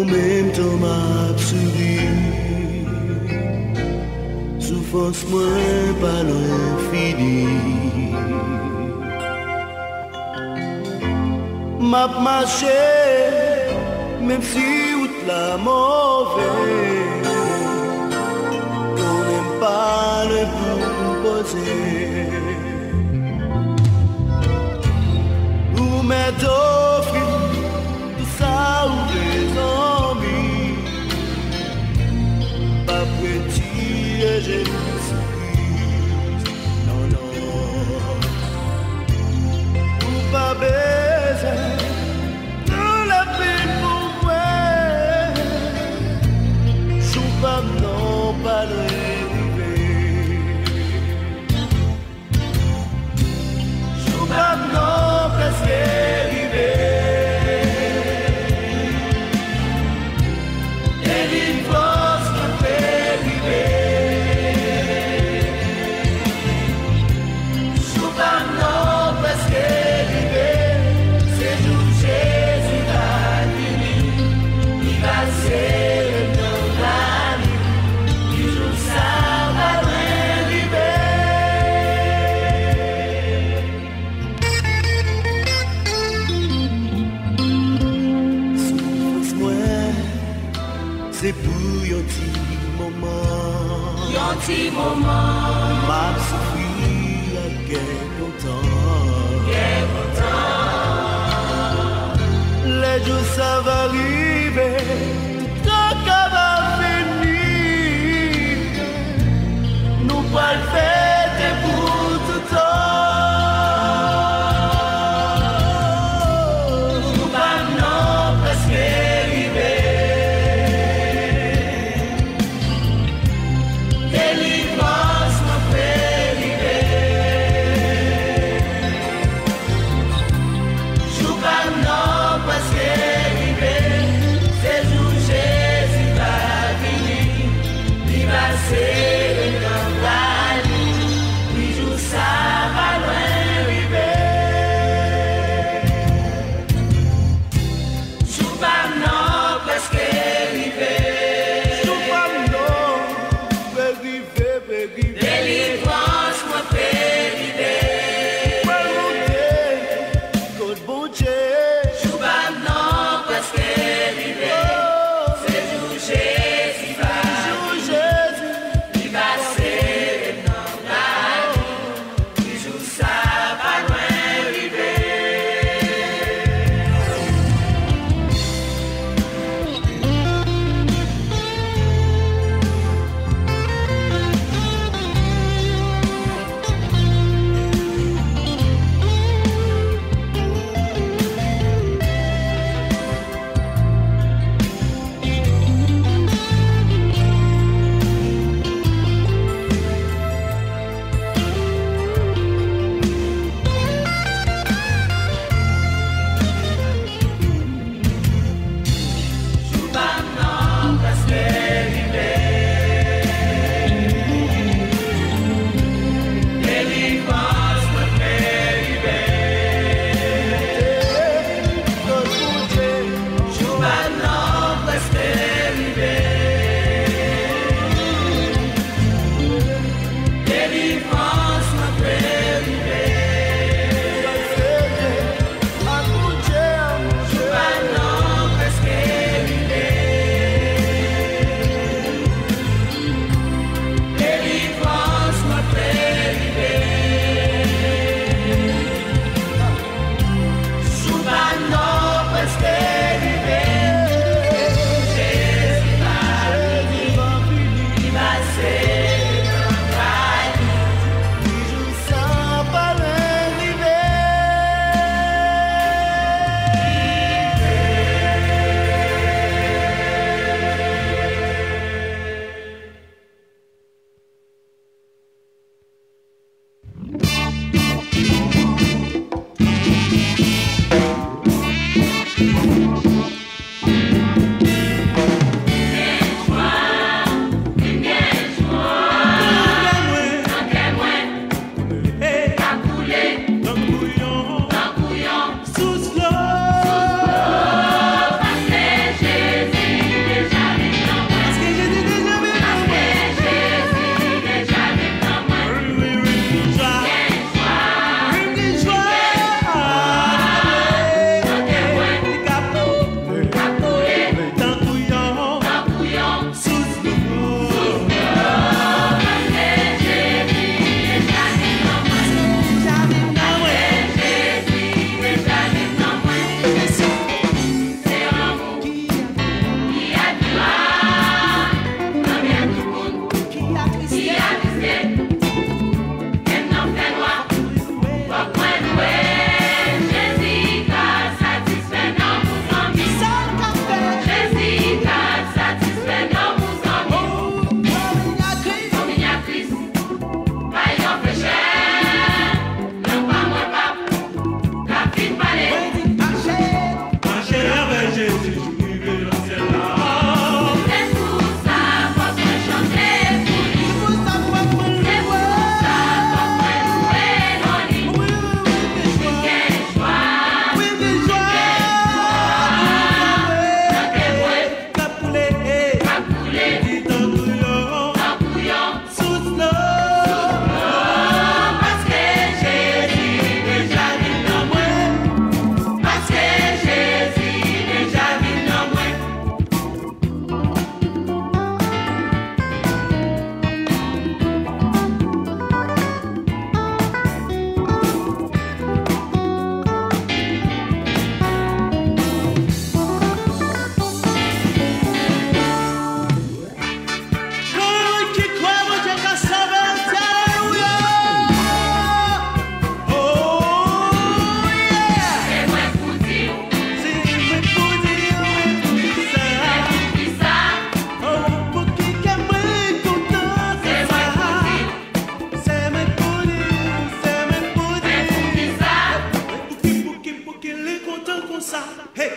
En même temps m'a souri, souffrance moins pas l'infini. M'a marché, même si route la mauvaise, on n'aime pas le proposer. Ou m'être offert tout ça ou les envies, pas petit j'ai non non, ou pas baiser de la peine pour moi, sous pas non pas l'arrivée, sous pas non presque arrivé. C'est pour un petit moment, m'a souffri à quelque temps. Les jours ça va arriver, tout ça va venir. Nous pas le faire pour tout temps. Nous pas non presque arriver. C'est le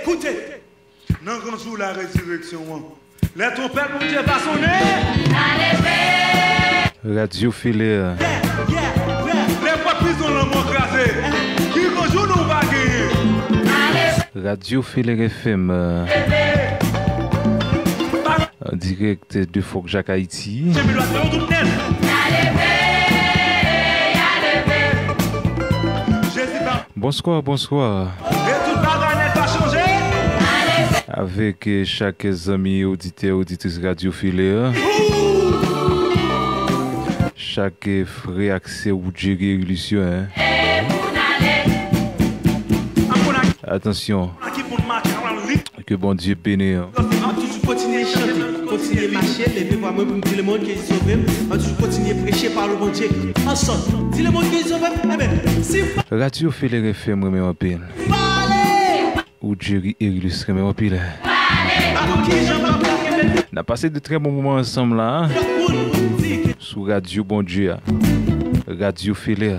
Écoutez, dans le grand jour la résurrection, les trompettes, mon Dieu, va sonner. Radio Filet. Les poids prison l'ont crasé. Qui grand jour nous va gagner. Radio Filet FM. En direct de Fort Jacques Haïti. Bonsoir, bonsoir. Et tout bagage n'est pas changé. Avec chaque ami auditeur, auditrice Radio Filet. Chaque frère accès ou Jerry Illusion. Hein? Attention. Que bon Dieu bénisse. Continuer à chanter, continuer à marcher, lever pour moi pour dire le monde qui est sauvé. On toujours continuer à prêcher par le bon Dieu. Ensemble, dis le monde qui est sauvé. Eh bien, si Radio Filet FM, mais en pile. Ou Jerry Illusion, mais en pile. On a passé de très bons moments ensemble là. Sous Radio Bon Dieu. Radio Filet.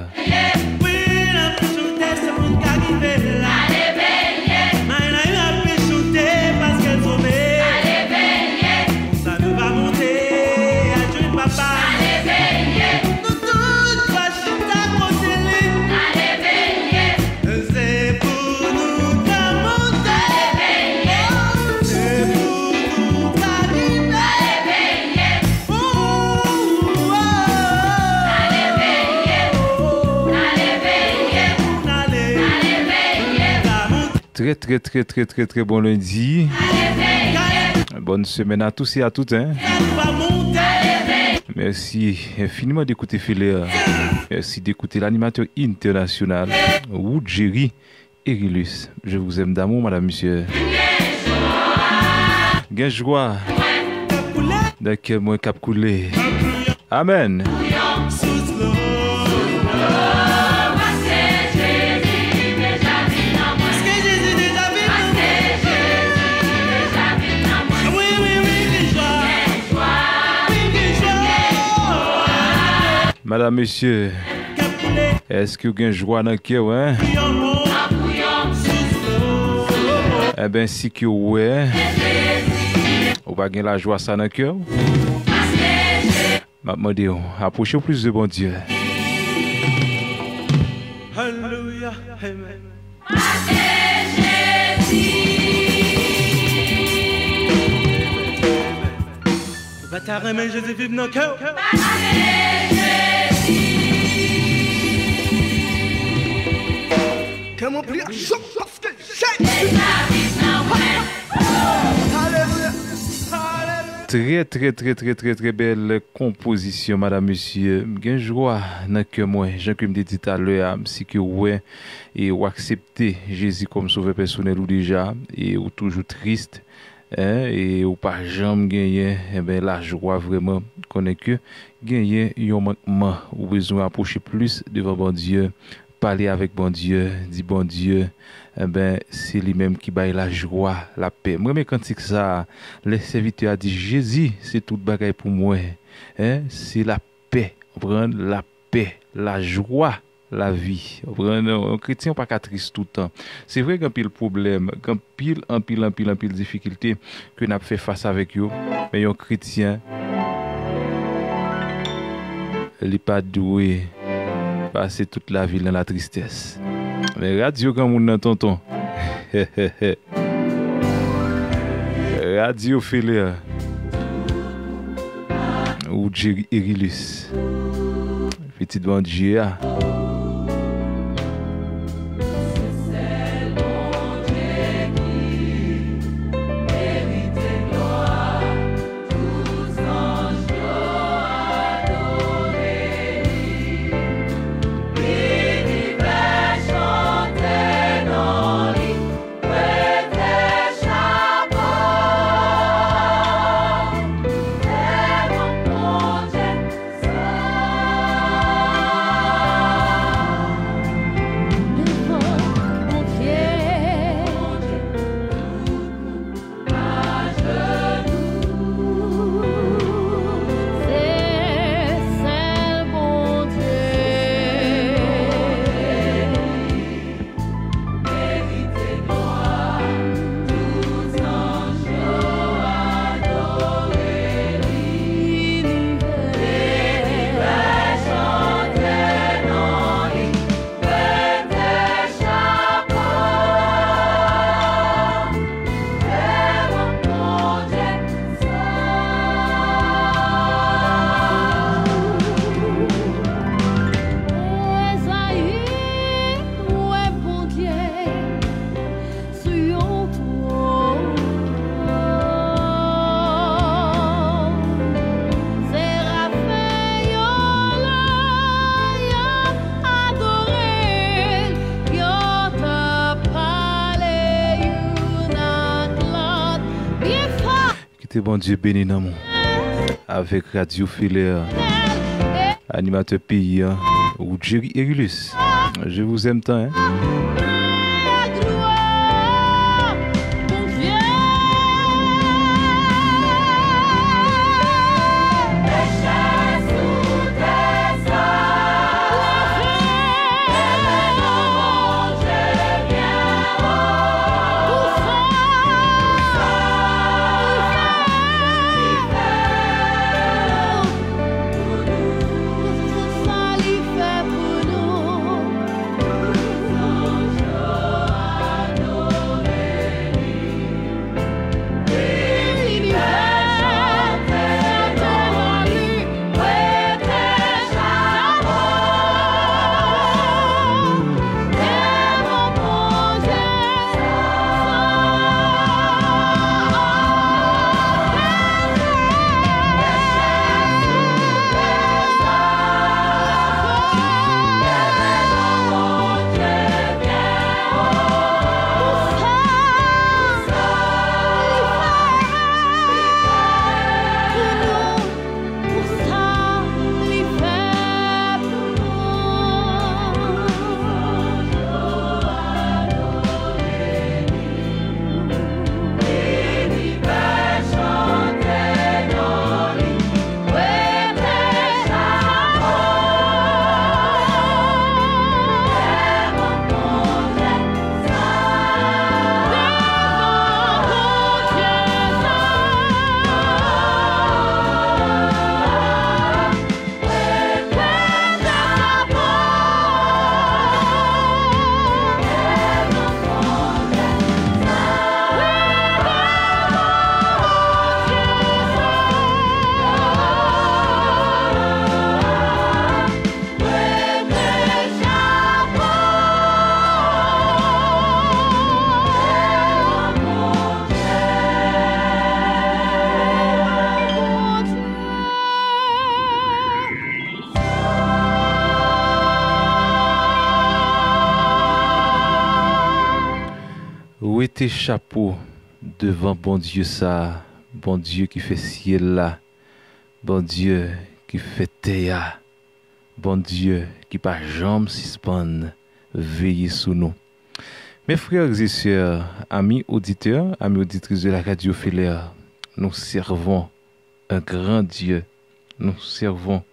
Très bon lundi. Bonne semaine à tous et à toutes. Hein? Merci infiniment d'écouter Filet. Merci d'écouter l'animateur international Jerry Erilus. Je vous aime d'amour, madame, monsieur. Gain joie. D'accord, moi cap coulé. Amen. Madame, monsieur, est-ce que vous avez joie dans le cœur, hein? Eh bien, si que ouais, vous n'avez pas la joie dans le cœur. Maintenant, approchez plus de bon Dieu. Alléluia. Amen. Bataille, mais Jésus vive dans le cœur. Comment prier? Très belle composition, madame, monsieur. Bien joie dans que moi, j'ai comme dit tout à l'heure, si que ouais et ou accepter Jésus comme sauveur personnel ou déjà et ou toujours triste. Hein, et ou pas jamais gagner la joie vraiment connaît que gagner un manquement ou besoin approcher plus devant bon Dieu, parler avec bon Dieu, dire bon Dieu, c'est lui-même qui baille la joie, la paix. Moi mais quand c'est que ça, le serviteur a dit Jésus, c'est tout bagaille pour moi. Hein, c'est la paix, prendre la paix, la joie. La vie. Un chrétien pas qu'à triste tout le temps. C'est vrai qu'il y a pile problème, qu'il y a pile difficulté que n'a fait face avec eux. Mais un chrétien, il n'est pas doué passer toute la vie dans la tristesse. Mais radio comme on a tonton. Radio Filet ou Jerry Erilus. Petit bon Dieu. Mettez bon Dieu béni dans mon. Avec Radio Filaire, animateur pays, ou Jerry Erulus. Je vous aime tant, hein. Tes chapeaux devant bon Dieu ça, bon Dieu qui fait ciel là, bon Dieu qui fait terre, bon Dieu qui par jambe suspend, veillez sous nous. Mes frères et sœurs, amis auditeurs, amis auditrices de la Radio Filaire, nous servons un grand Dieu, nous servons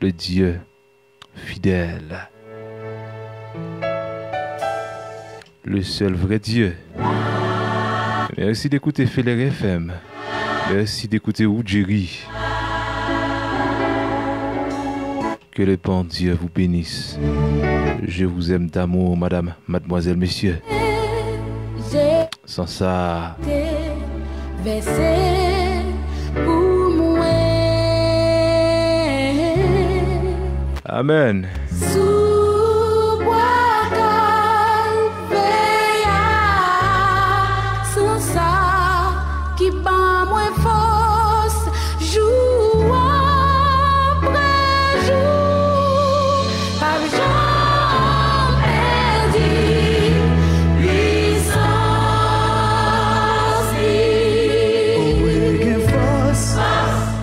le Dieu fidèle. Le seul vrai Dieu. Merci d'écouter Filaire FM. Merci d'écouter Oudjeri. Que le bon Dieu vous bénisse. Je vous aime d'amour, madame, mademoiselle, messieurs. Sans ça. Amen.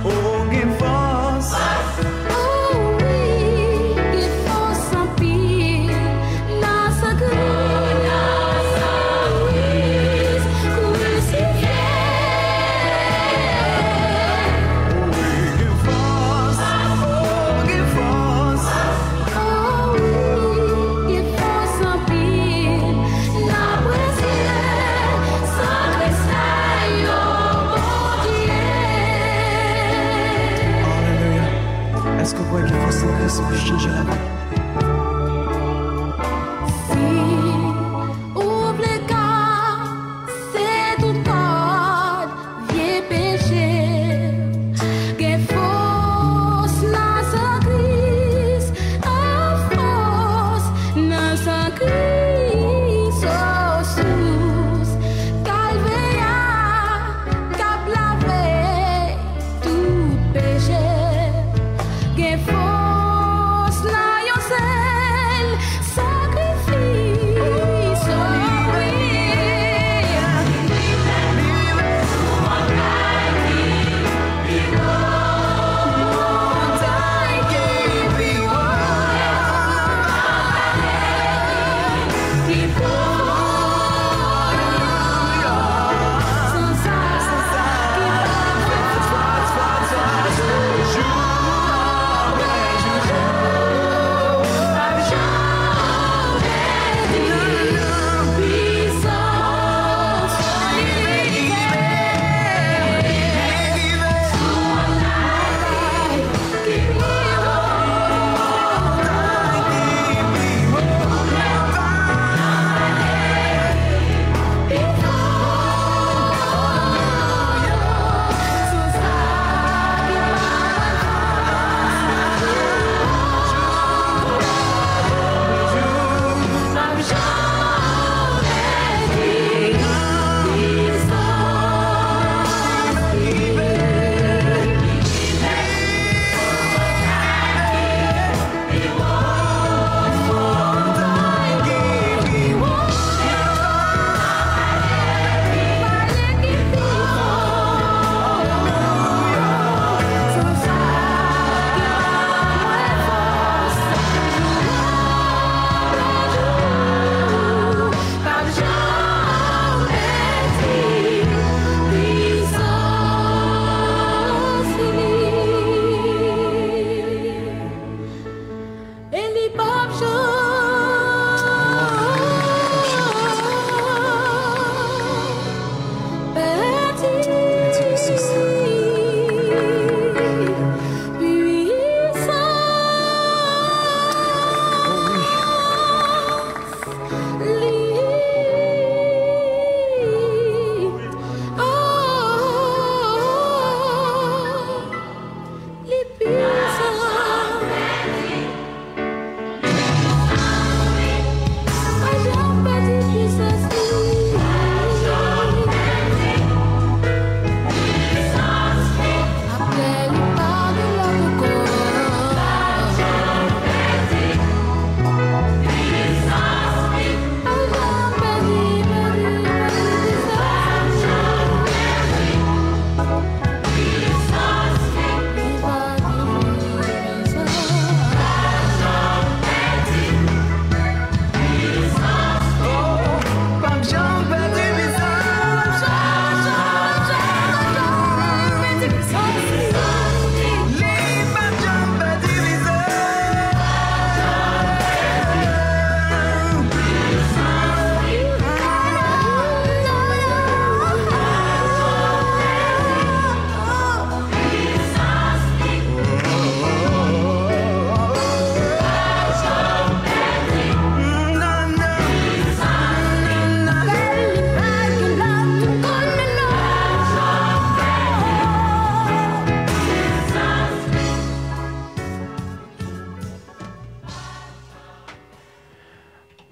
Oh, give us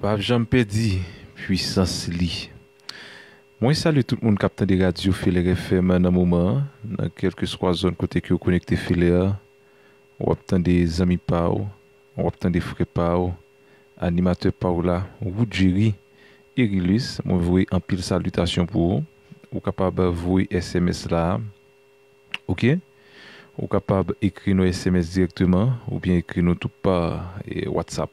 Pape Jean Pédi, puissance li. Moi, salue tout le monde captant des radios Filaire FM dans le moment, dans quelques soit zones côté qui vous connecté Filaire, ou obtient des amis Pau, ou obtient des frères Pau, animateur Paula, Woudjiri, Irilus, moi vous en pile salutation pour vous, ou capable vous SMS là, ok? Ou capable écrire nos SMS directement, ou bien écrire nous tout par WhatsApp.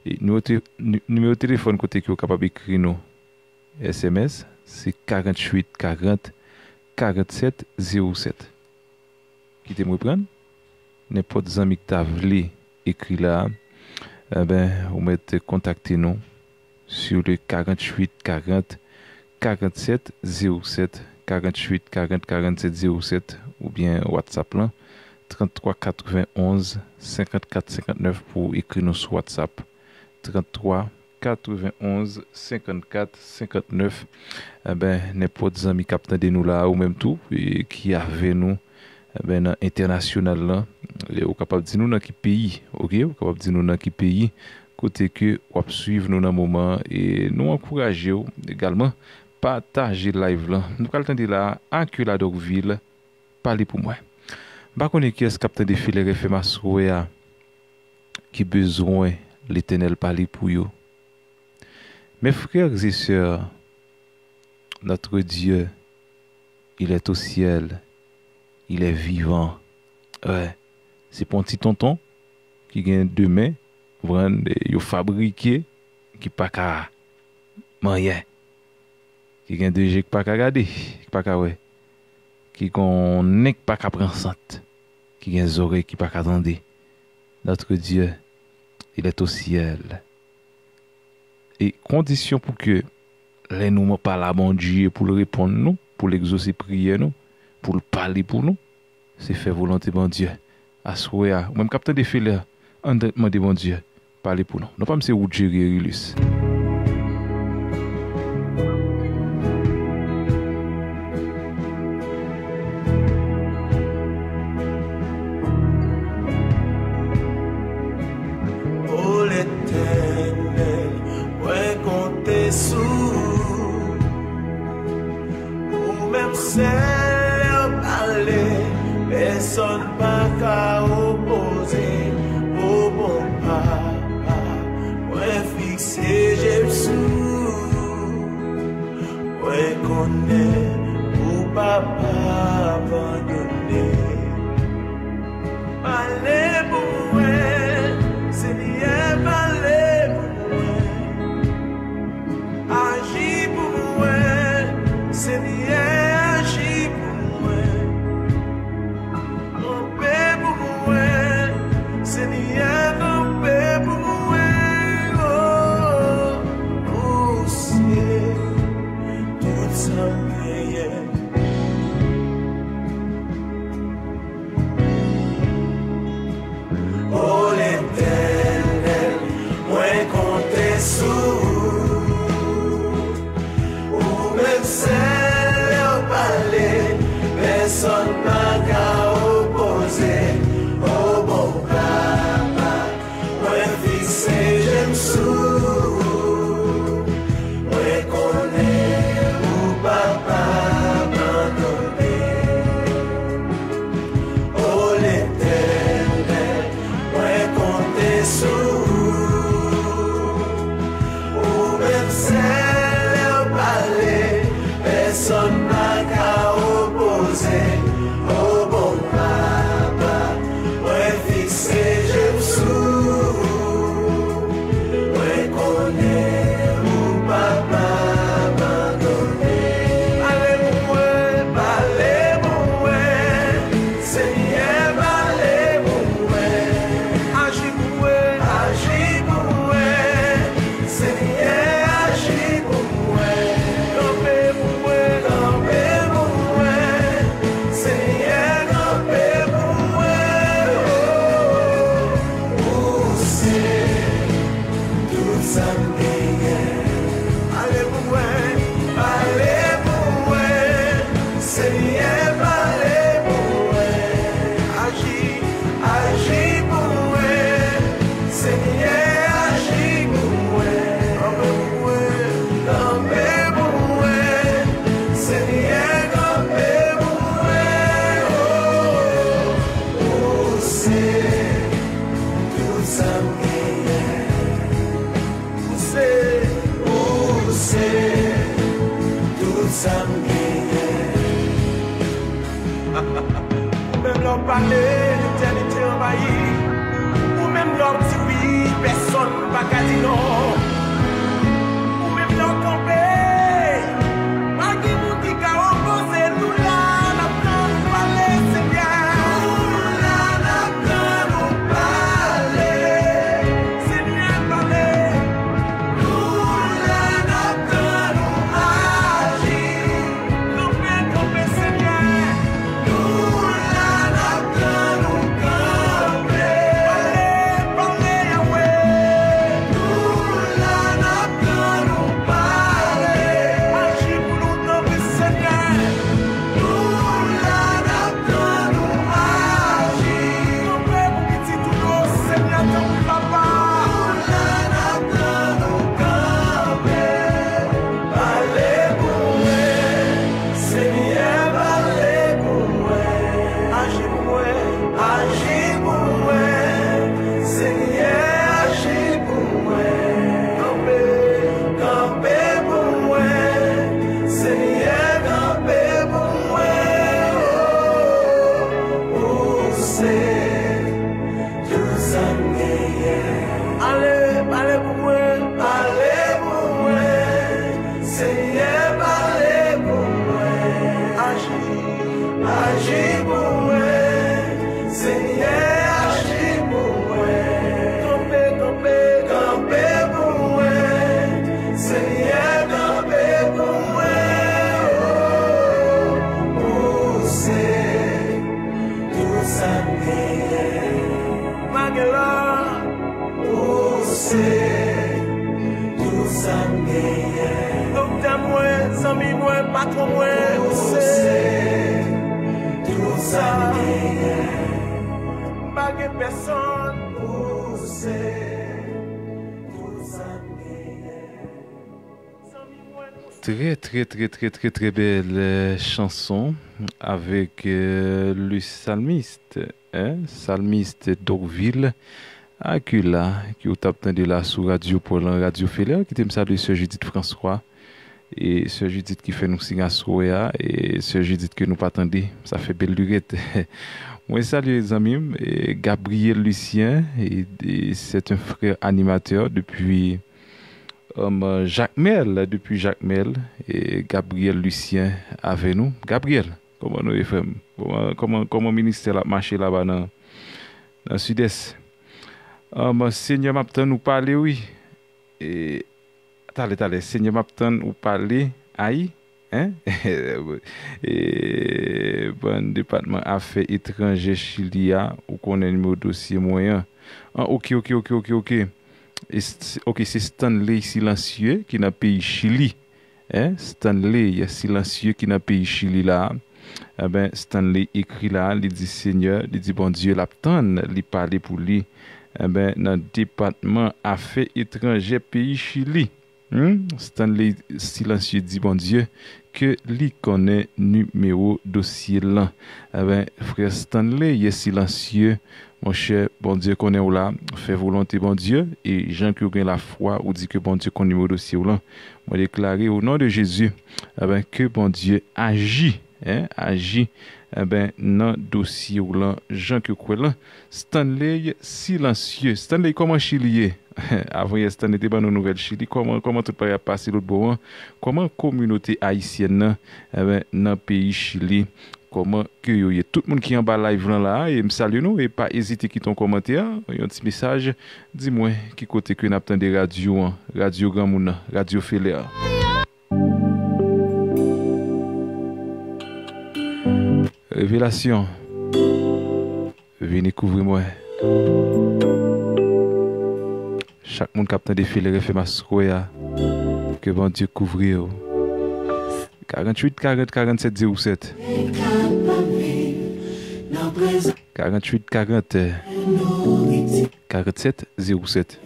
Numéro de téléphone côté qui est capable d'écrire nos SMS, c'est 48 40 47 07. Qui te me prendre? N'importe des amis que tu as voulu écrire là, vous mettez contacter nous sur le 48 40 47 07 48 40 47 07 ou bien WhatsApp là 33 91 54 59 pour écrire nous sur WhatsApp 33 91 54 59 n'importe des amis captant de nous là ou même tout et qui avait nous dans international là ou capable de dire nous dans qui pays, OK, ou capable de dire nous dans qui pays côté que ou suivre nous dans moment et nous encourager également partager live là nous allons attendre là Ancula Dorville parler pour moi ba connait qui est capteur de Filaire FM Assoya qui besoin l'Éternel parler pour yo. Mes frères et sœurs, notre Dieu il est au ciel, il est vivant. Ouais, c'est pour un petit tonton qui gagne deux mains, vraiment yo fabriqué qui pas ka moyen. Qui gagne deux yeux qui pas ka regarder, qui pas ka ouais. Qui gon nez pas ka prendre sente, qui gagne des oreilles qui pas ka entendre. Notre Dieu, il est au ciel. Et condition pour que les nous parlent à bon Dieu pour le répondre nous, pour l'exaucer prier nous, pour le parler pour nous, c'est faire volonté bon Dieu. Assoya, même capteur de Filaire, on demande bon Dieu, parler pour nous. Non pas monsieur Woudjiri Irilus. Personne pas qu'à opposer au bon papa. Ouais, fixé, j'ai sous. Ouais, connaît ou papa abandonné. Parlez pour moi, Seigneur, parlez pour moi. Agis pour moi, Seigneur, agis pour moi. Seigneur, ton paix pour moi, oh, ciel, tout ça prière. Oh, l'Éternel, moi compter sous, ou même celle parler, personne n'a qu'à opposer. Oh, bon papa, moi fixé, j'aime sous, moi connais ou papa abandonné. Oh, l'Éternel, moi compter sous, ou même celle parler, personne n'a qu'à opposer. Oh, bon papa, fixé, j'aime sous, ouais, connaît ou papa abandonné. Parlez pour moi, Seigneur, parlez pour moi. Agis pour moi, Seigneur, agis pour moi. Campez pour moi, tout ça ou même leur parler, l'éternité envahie, ou même leur dire oui, personne ne va dire non, ou même leur camper, malgré nous qui a opposé, nous là, n'a pas nous parler, c'est bien. Nous là, n'a pas nous parler, c'est bien parler. Nous là, n'a pas nous agir, camper, c'est bien. Très belle chanson avec le psalmiste, psalmiste d'Orville, Acula, qui est entendu là sur Radio Pôle, Radio Féléa, qui t'aime ça de Sœur Judith François, et Sœur Judith qui fait nous signer à Soya, et Sœur Judith que nous pas attendez, ça fait belle durette. Moi, salut les amis, et Gabriel Lucien, et c'est un frère animateur depuis Jacques Mel, et Gabriel Lucien avec nous. Gabriel, comment nous faisons? Comment ministère a marché là-bas dans le sud-est? Seigneur Mapton nous parler, oui. Et attendez, Seigneur Mapton nous parler, aïe, hein? Et bon département affaires étrangères Chilia, ou qu'on a numéro dossier moyen. Ok. Ok, c'est Stanley silencieux qui n'a pays Chili. Stanley silencieux qui n'a pays Chili là. Eh ben, Stanley écrit là, il dit Seigneur, il dit bon Dieu, l'attend, il parle pour lui. Eh ben, dans le département affaires étrangères pays Chili. Stanley silencieux dit bon Dieu que lui connaît numéro dossier là. Eh ben, frère Stanley, il est silencieux. Mon cher, bon Dieu connaît ou là, fait volonté bon Dieu, et Jean qui a la foi, ou dit que bon Dieu connaît numéro dossier ou là, moi déclarer au nom de Jésus, eh ben, que bon Dieu agit, agit, eh ben, dans dossier ou là, Jean qui a là, Stanley silencieux, Stanley comment chilier? Avant hier Stanley était dans nos nouvelles Chili, comment tout va passer l'autre bout, comment communauté haïtienne, eh ben, dans pays Chili, comment que y a tout le monde qui est en bas live là et me salue nous et pas hésiter quitter ton commentaire un petit message dis-moi qui côté que n'attend des radio Grand Mouna Radio Féléa. Révélation venez couvrir moi chaque monde qui attend des Féléa fait ma soya que bon Dieu couvrir 48 40 47 07 48 40 47 07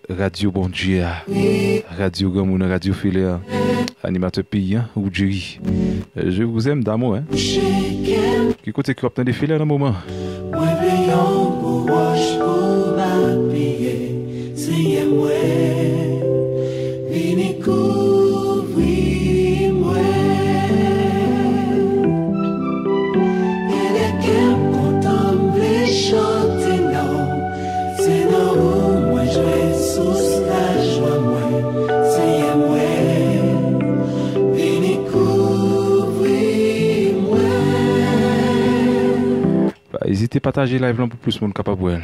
Radio Bon Dieu, Radio Gamouna, Radio Féléa, animateur paysan ou Jerry. Je vous aime d'amour, hein. Qui côté que vous des Féléa dans le moment? N'hésitez à partager live là pour plus de monde capable.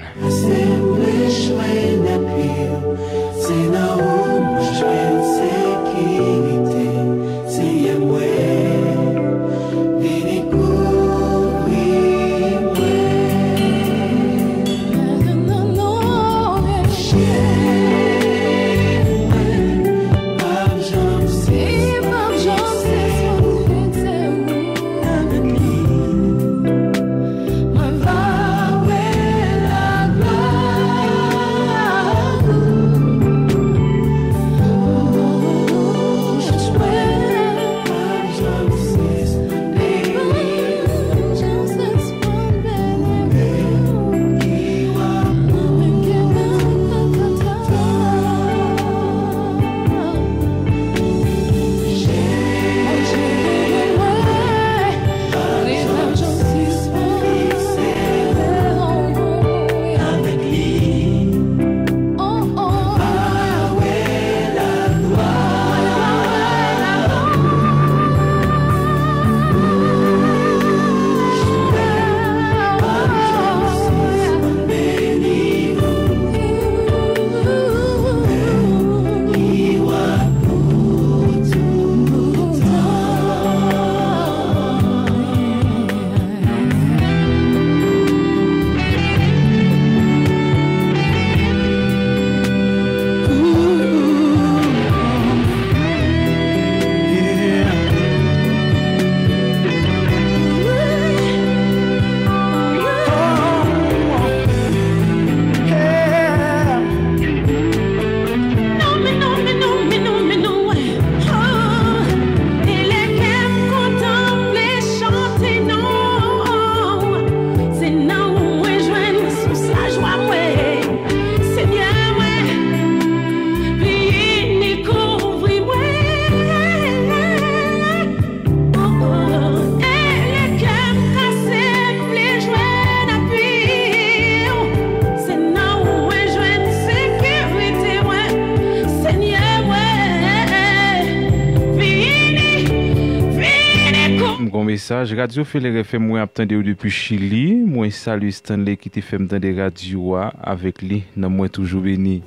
Message Radio Féléré fait moi attendre depuis Chili. Moi salue Stanley qui te fait m'tendre radio avec lui. Nan moi toujours béni.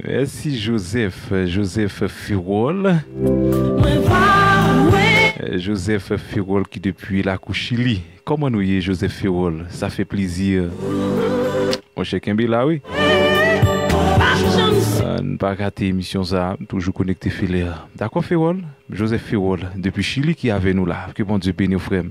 Merci Joseph Firol. Joseph Firol qui depuis la Chili. Comment nous y est Joseph Firol? Ça fait plaisir. Mon cher Kembe là oui. Ne pas rater l'émission ça, toujours connecté Filaire. D'accord Firol? Joseph Firol, depuis Chili qui est avec nous là. Que bon Dieu bénisse frère.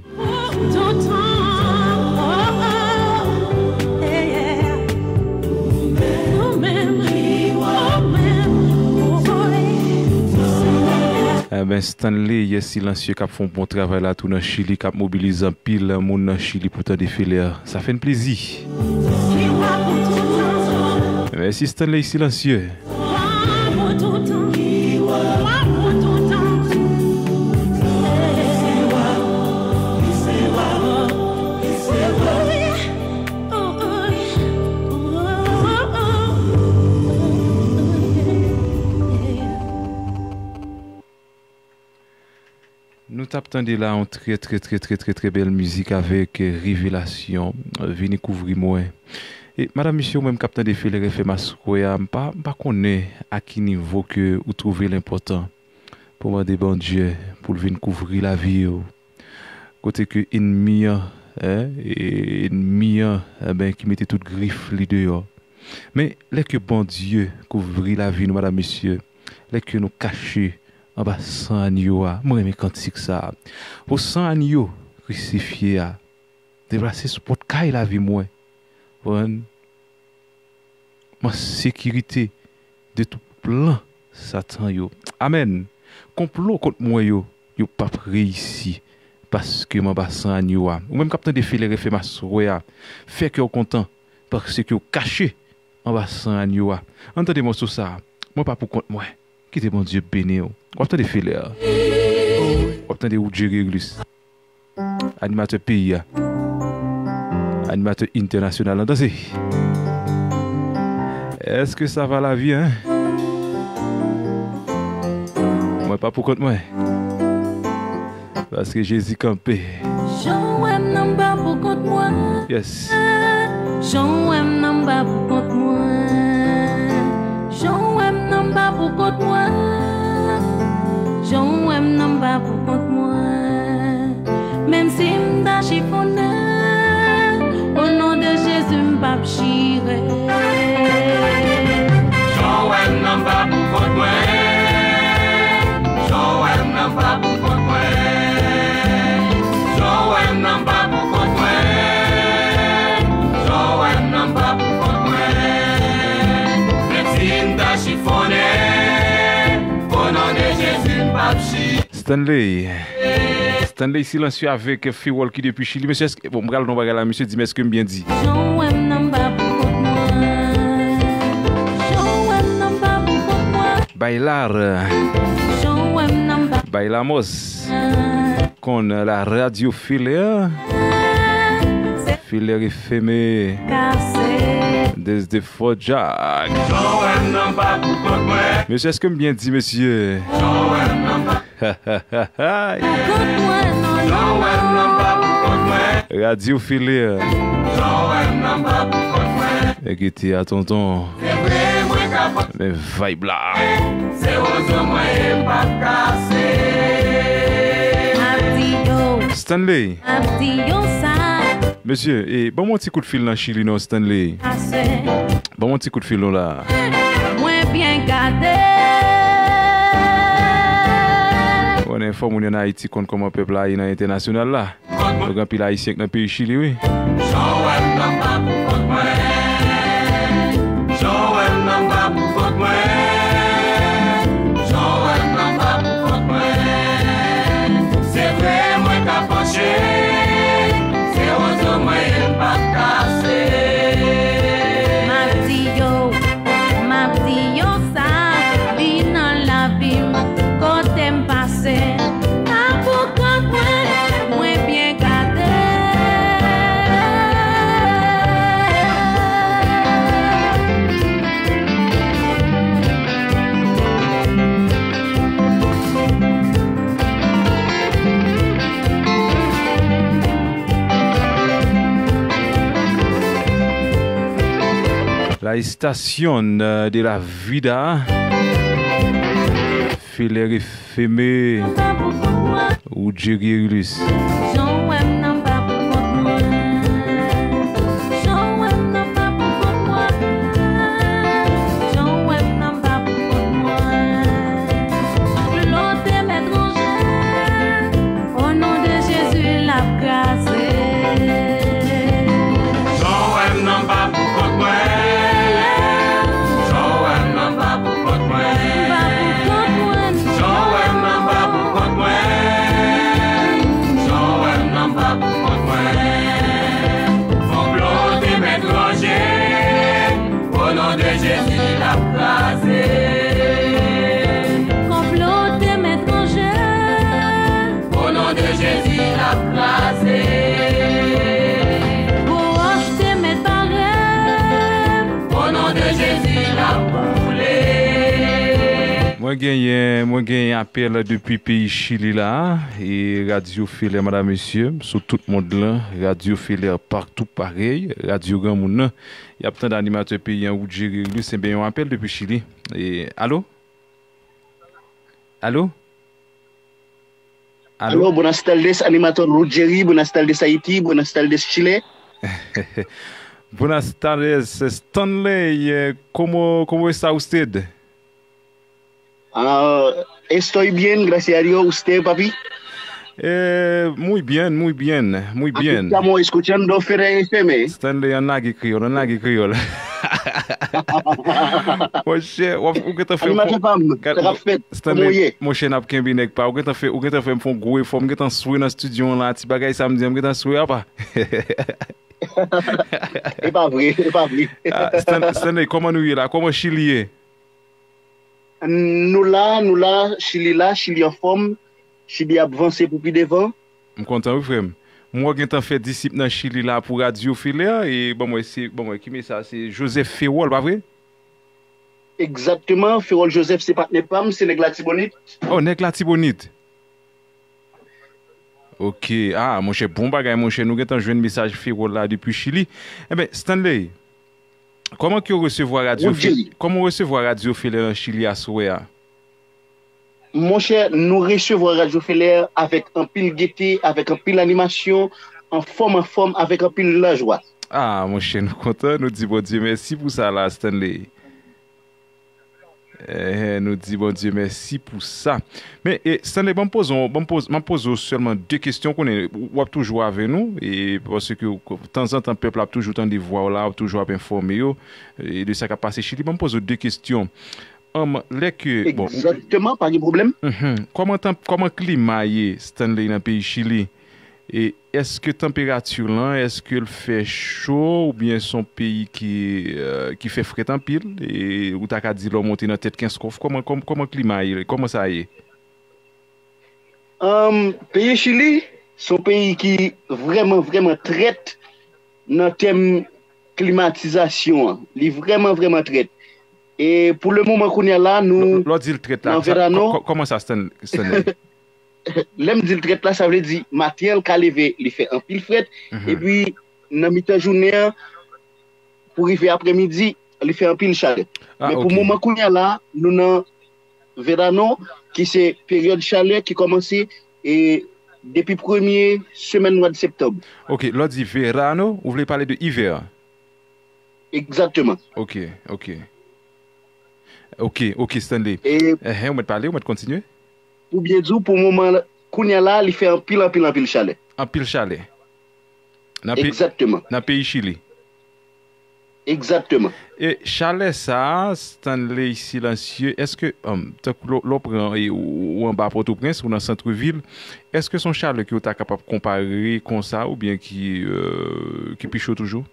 Ben Stanley, il est silencieux qui font bon travail là tout dans Chili, qui mobilise un pile monde dans Chili pour te défiler. Ça fait un plaisir. Merci Stanley silencieux. Nous t'attendons là en très belle musique avec Révélation. Venez couvrir moi. Et madame monsieur même capitaine de Féléré fait ma soya pas connaît à qui niveau que vous trouvez l'important pour demander bon Dieu pour venir couvrir la vie côté que ennemi ben qui mettait toute griffe li dehors. Mais les que bon Dieu couvrir la vie nous madame monsieur, les que nous cacher en bas sang agneau moi mes cantique ça pour sang agneau crucifié débarrasser ce pot caille la vie moi ma sécurité de tout plan Satan yo. Amen. Complot contre moi yo pas réussi parce que mon bassin agneau ou même capitaine de Féléré fait ma soya fait que content parce que caché en bassin agneau. Entendez-moi sur ça. Moi pas pour compte moi. Qui te mon Dieu béni. Capitaine de Féléré. Capitaine de Oudjéréglis. Animateur pays. Animateur international. Est-ce que ça va la vie, hein? Moi, pas pour compte moi. Parce que Jésus campé. Jean-Wem n'en pas pour compte moi. Yes. Jean-Wem n'en pas pour compte moi. Jean-Wem n'en pas pour compte moi. Jean-Wem n'en pas pour compte moi. Même si m'da chiffonné, au nom de Jésus m'pa chiré. Jean-Wem n'en pas pour compte moi. Jean-Wem n'en pas pour compte moi. Jean-Wem n'en pas pour compte moi. Jean-Wem n'en pas pour compte moi. Même si m'da chiffonné, au nom de Jésus m'pa chiré. Stanley silencieux avec Fiwol qui depuis Chili. Monsieur, bon, m'gal non bagala, monsieur dit, mais est-ce que bien dit? Jean-Wem n'en pas pour compte moi. Jean-Wem n'en pas pour compte moi. Bailar, Jean-Wem n'en pas. bailamos con la radio filaire. Filaire effémé Cassé. desde Fojak. Jean-Wem n'en pas pour compte moi. Monsieur, est-ce que bien dit, monsieur? Jean-Wem n'en pas. Compte-moi, non, Jean-Wem n'en pas pour compte moi. Radio filaire. Jean-Wem n'en pas pour compte moi. Écoutez, à tonton. C'est vrai, moi capable. Mais vibe là. C'est aux hommes et pas cassé. Abdio, Stanley. Abdio, ça, Monsieur, et bon mon petit coup de fil dans Chili, non, Stanley. cassé. Bon mon petit coup de fil là. Moins bien gardé. On informe en Haïti contre comment peuple là est international là. Donc un pile haïtien dans le pays Chili, oui. Jean-Wem n'en pas pour compte moi. Jean-Wem n'en pas pour compte moi. Jean-Wem n'en pas pour compte moi. C'est vrai, moi qu'a penché. C'est aux hommes et pas cassé. M'abdio, ça, li dans la vie, côté m'passé. Ah, pour compte moi, moins bien gardé. La station de la vida. Filaire effémé Pas pour compte moi. ou Jerry Jean-Wem n'en pas pour compte moi. Jean-Wem n'en pas pour compte moi. Jean-Wem n'en pas pour compte moi. L'autre est m'étranger. Au nom de Jésus, l'a crasé. Jean-Wem n'en pas pour compte moi. Jean-Wem n'en pas pour compte moi. Pas pour compte moi. Jean-Wem n'en pas pour compte moi. Jean-Wem n'en pas pour compte moi. Complot des étrangers, au nom de Jésus l'a crasé. Complot de m'étranger. Au nom de Jésus l'a crasé. Pour acheter mes parents. Au nom de Jésus l'a brûlé. Moi gagne appel depuis pays Chili là et radio filaire madame monsieur sur tout le monde là, radio filaire partout pareil, radio grand monde. Il y a plein d'animateurs pays en Jerry lui c'est bien un appel depuis Chili. Et allô? Allô? Allô, buenas tardes, animateur Ruggieri, buenas tardes Haïti, buenas tardes Chile. Buenas tardes, Stanley. ¿Cómo está usted? Estoy bien, gracias a Dios. ¿Usted, papi? Muy bien, muy bien, muy bien. Estamos escuchando Fere FM. Stanley en nagi criol. Poche, ou que t'as fait Animateur femme, rafet, Stanley, mon chen ap ken binek pa, ou que t'as fait me font gros effort, m'ge t'en soué dans studio là, ti bagay samedi, m'ge t'en soué pas. C'est pas vrai, c'est pas vrai. Stanley, comment nous y là? Comment Chili est? Nous là, Chili en forme, Chili avancé pour plus devant. Je suis content, oui, frère. Moi, j'ai fait disciple dans Chili là pour Radio Filaire et moi, qui met ça? C'est Joseph Ferrol, pas vrai? Exactement, Ferrol Joseph, c'est partenaire PAM, c'est nèg la Tibonite. Oh, nèg la Tibonite. Ok, ah, mon cher, bon bagay, mon cher, nous avons joué un message Ferrol là depuis Chili. Eh bien, Stanley, comment que recevoir Radio Filaire? Comment recevoir Radio Filaire en Chili à Souéa? Mon cher, nous recevons Radio Filaire avec un pile gaieté, avec un pile animation, en forme, avec un pile la joie. Ah, mon cher, nous content, nous disons bon Dieu merci pour ça là, Stanley. Nous disons bon Dieu merci pour ça. Mais Stanley, je pose seulement deux questions qu'on est toujours avec nous, et parce que de temps en temps, le peuple a toujours tant de voix là, toujours informé et de ça qui a passé chez lui. Je pose deux questions. Exactement, pas de problème. Comment le climat est, Stanley, dans le pays Chili? Et est-ce que température là, est-ce qu'il fait chaud ou bien son pays qui fait frais en pile et où t'as qu'à dire l'on monter dans tête 15 coffres, comment le climat est, comment ça est? Pays Chili, son pays qui vraiment traite dans thème climatisation, il vraiment traite. Et pour le moment qu'on est là, nous dit le traite là, comment ça Stanley? L'aime dit le traite là, ça veut dire matériel qu'a levé, il fait un pile fret, et puis dans mi-temps journée, pour arriver après-midi, il fait un pile chalet. Mais pour le moment qu'on est là, nous avons Verano, qui c'est période chalet qui commence et depuis première semaine mois de septembre. Ok, l'on dit Verano, vous voulez parler de hiver? Exactement. Ok, Stanley. On va parler, on va continuer? Pour bien dire, pour le moment, Kounia là, il fait un pile chalet. Un pile chalet. Exactement. Dans le pays Chili. Exactement. Et chalet ça, Stanley silencieux, est-ce que l'on prend ou en bas Port-au-Prince ou dans le centre-ville, est-ce que son chalet qui est capable de comparer comme ça ou bien qui pichot toujours?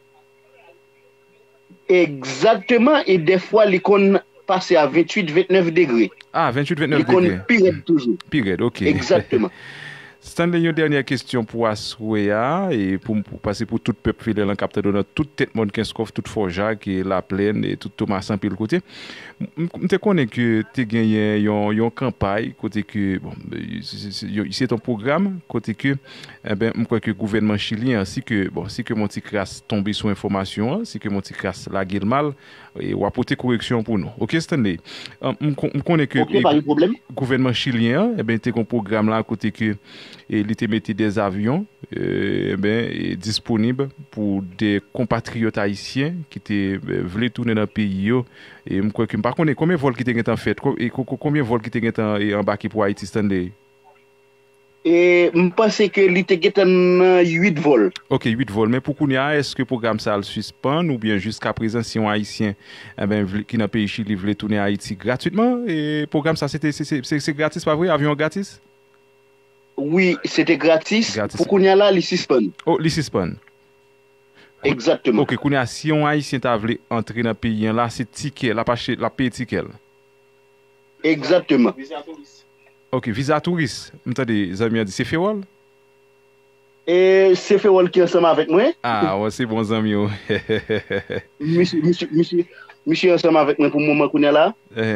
Exactement. Et des fois, l'icône passe à 28-29 degrés. Ah, 28-29 degrés. L'icône pire toujours. Pire, ok. Exactement. Stanley, une dernière question pour Asouéa et pour passer pour tout peuple fidèle en capteur de tout tête monde Kinskov, tout Forja qui est la plaine et tout Thomas sans pile côté. Je connais que tu as gagné une campagne côté que bon c'est ton programme côté que je crois que le gouvernement chilien ainsi que Monticras tombé sur information, ainsi que Monticras la guerre mal et ou apporter correction pour nous. OK Stanley. Je connais que le gouvernement chilien tu as un programme là côté que il était mis des avions disponibles pour des compatriotes haïtiens qui étaient voulaient tourner dans le pays et je crois que par contre combien de vols qui étaient en fait et combien de vols qui étaient embarqués pour Haïti Stanley? Et je pense que l'été 8 vols. Ok, 8 vols. Mais pour Kounia, est-ce que le programme ça le suspend ou bien jusqu'à présent, si un Haïtien qui dans le pays Chili voulait tourner à Haïti gratuitement, et le programme ça c'est gratis, pas vrai? Avion gratis? Oui, c'était gratis. Pour Kounia là, il suspend. Oh, il suspend. Exactement. Ok, Kounia, si un Haïtien t'a voulu entrer dans le pays, là, c'est ticket, la paye ticket. Exactement. Ok, visa touriste. Des amis dit c'est Ferrol? Et c'est Ferrol qui est ensemble avec moi. Ah, ouais, c'est bon amis. Monsieur ensemble avec moi pour le moment qu'on est là.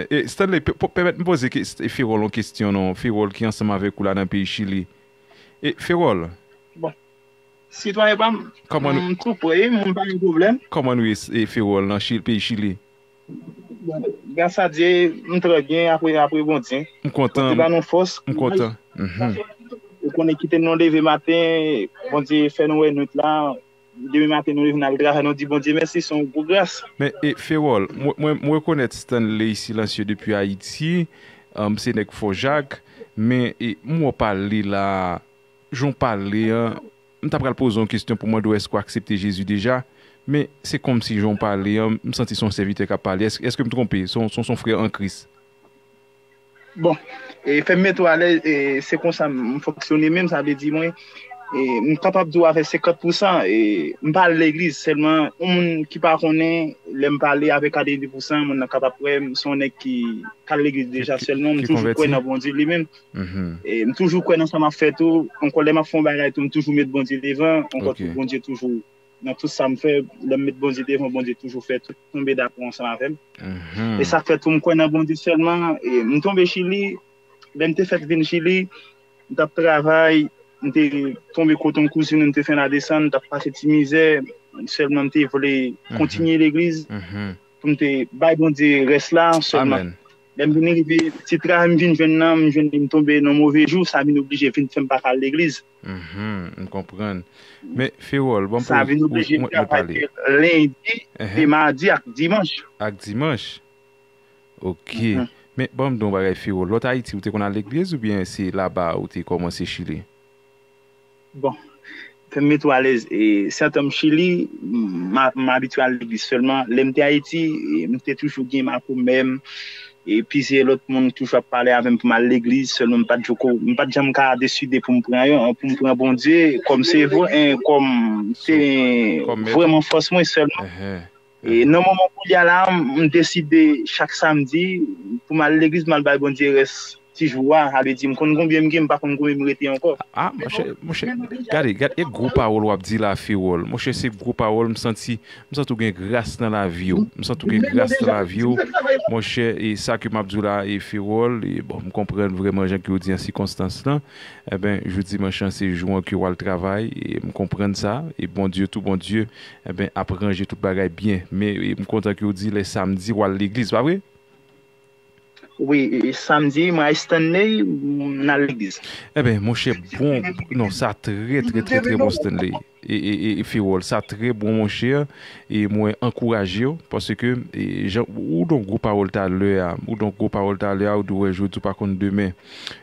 Et Stanley, permettez me poser Ferrol en question, non? Ferrol qui est ensemble avec vous là dans le pays Chili. Et Ferrol? Bon. Citoyen pas. Comment nous tout pour mon pas de problème. Comment nous est Ferrol dans le pays Chili? Grâce à Dieu, nous très bien après bon Dieu. Je suis content. Nous force. Je suis content. On est quitté nous lever matin, bon Dieu fait nous notre là. Demain matin nous venons travailler, nous dit bon Dieu merci son gros grâce. Mais Ferrol, moi reconnais Stanley silencieux depuis Haïti, c'est nèg Forjak, mais moi parler là, j'en parlais, on t'a pas poser une question pour moi d'où est-ce qu'on accepter Jésus déjà. Mais c'est comme si j'en parlais, je me sentis son serviteur qui a parlé. Est-ce que je me trompe? Son frère en Christ. Bon, et fais-moi à l'aise, c'est comme ça, je fonctionne même, ça veut dire, moi, je suis capable de faire avec 50%, et je parle de l'église, seulement, on qui ne connaît pas, je parle avec 10%, je suis capable de son qui a l'église déjà, seulement, je suis toujours croyant dans bon Dieu lui-même. Et je suis toujours croyant dans ça m'a fait tout, encore les m'a fait un bagage, je toujours mettre bon Dieu devant, encore bon Dieu toujours dans tout ça me fait le mettre bon Dieu devant bon Dieu toujours fait tout tomber d'accord ensemble avec. Et ça fait tout me connaître bon Dieu seulement et me tomber Chili, même te fait venir Chili, t'as travail, m'te tombé coton cousine, m'te fait la descente, t'as passé de misère, seulement m'te voulait continuer l'église. Pour m'te bail bon Dieu reste là seulement. Amen. Même venir arriver petit travail me vient tomber dans mauvais jour, ça vient obligé venir faire pas à l'église. On comprend. Mais Féwol, bon ça vient obligé de travailler lundi et mardi et dimanche. Ak dimanche. OK. Mais bon donc bagay Féwol, l'autre Haïti ou t'es qu'on a l'église ou bien c'est là-bas où t'es commencé Chili? Bon. Fais-moi à l'aise et certains Chili m'habitue à l'église seulement l'MT Haïti m'était toujours bien ma même et puis c'est l'autre monde toujours parler avec pour l'église seulement pas jamais qu'à décider pour me prendre bon Dieu comme c'est vrai comme c'est vraiment force moi seulement et dans moment où il y a là on décide chaque samedi pour l'église mal bon Dieu reste si je vois avait dit me connait combien me pas combien me rester encore mon cher regarde et gros parole ou dit la Féwol mon cher c'est gros parole me senti gain grâce dans la vie me senti gain grâce dans la vie mon cher et ça que m'abdou là et Féwol et bon me comprendre vraiment gens qui dit en circonstance là eh ben je dis mon chance c'est jour que le travail et me comprendre ça et bon Dieu eh ben arranger tout bagaille bien mais me content que dit les samedis ou à l'église pas vrai? Oui, et samedi, moi, Stanley, dans l'église. Eh bien, mon cher, bon, non, ça très bon Stanley. Et Féwol, ça très bon, mon cher. Et moi, encouragé, parce que, ou donc, gros parole t'as l'heure, ou doit jouer tout par contre demain.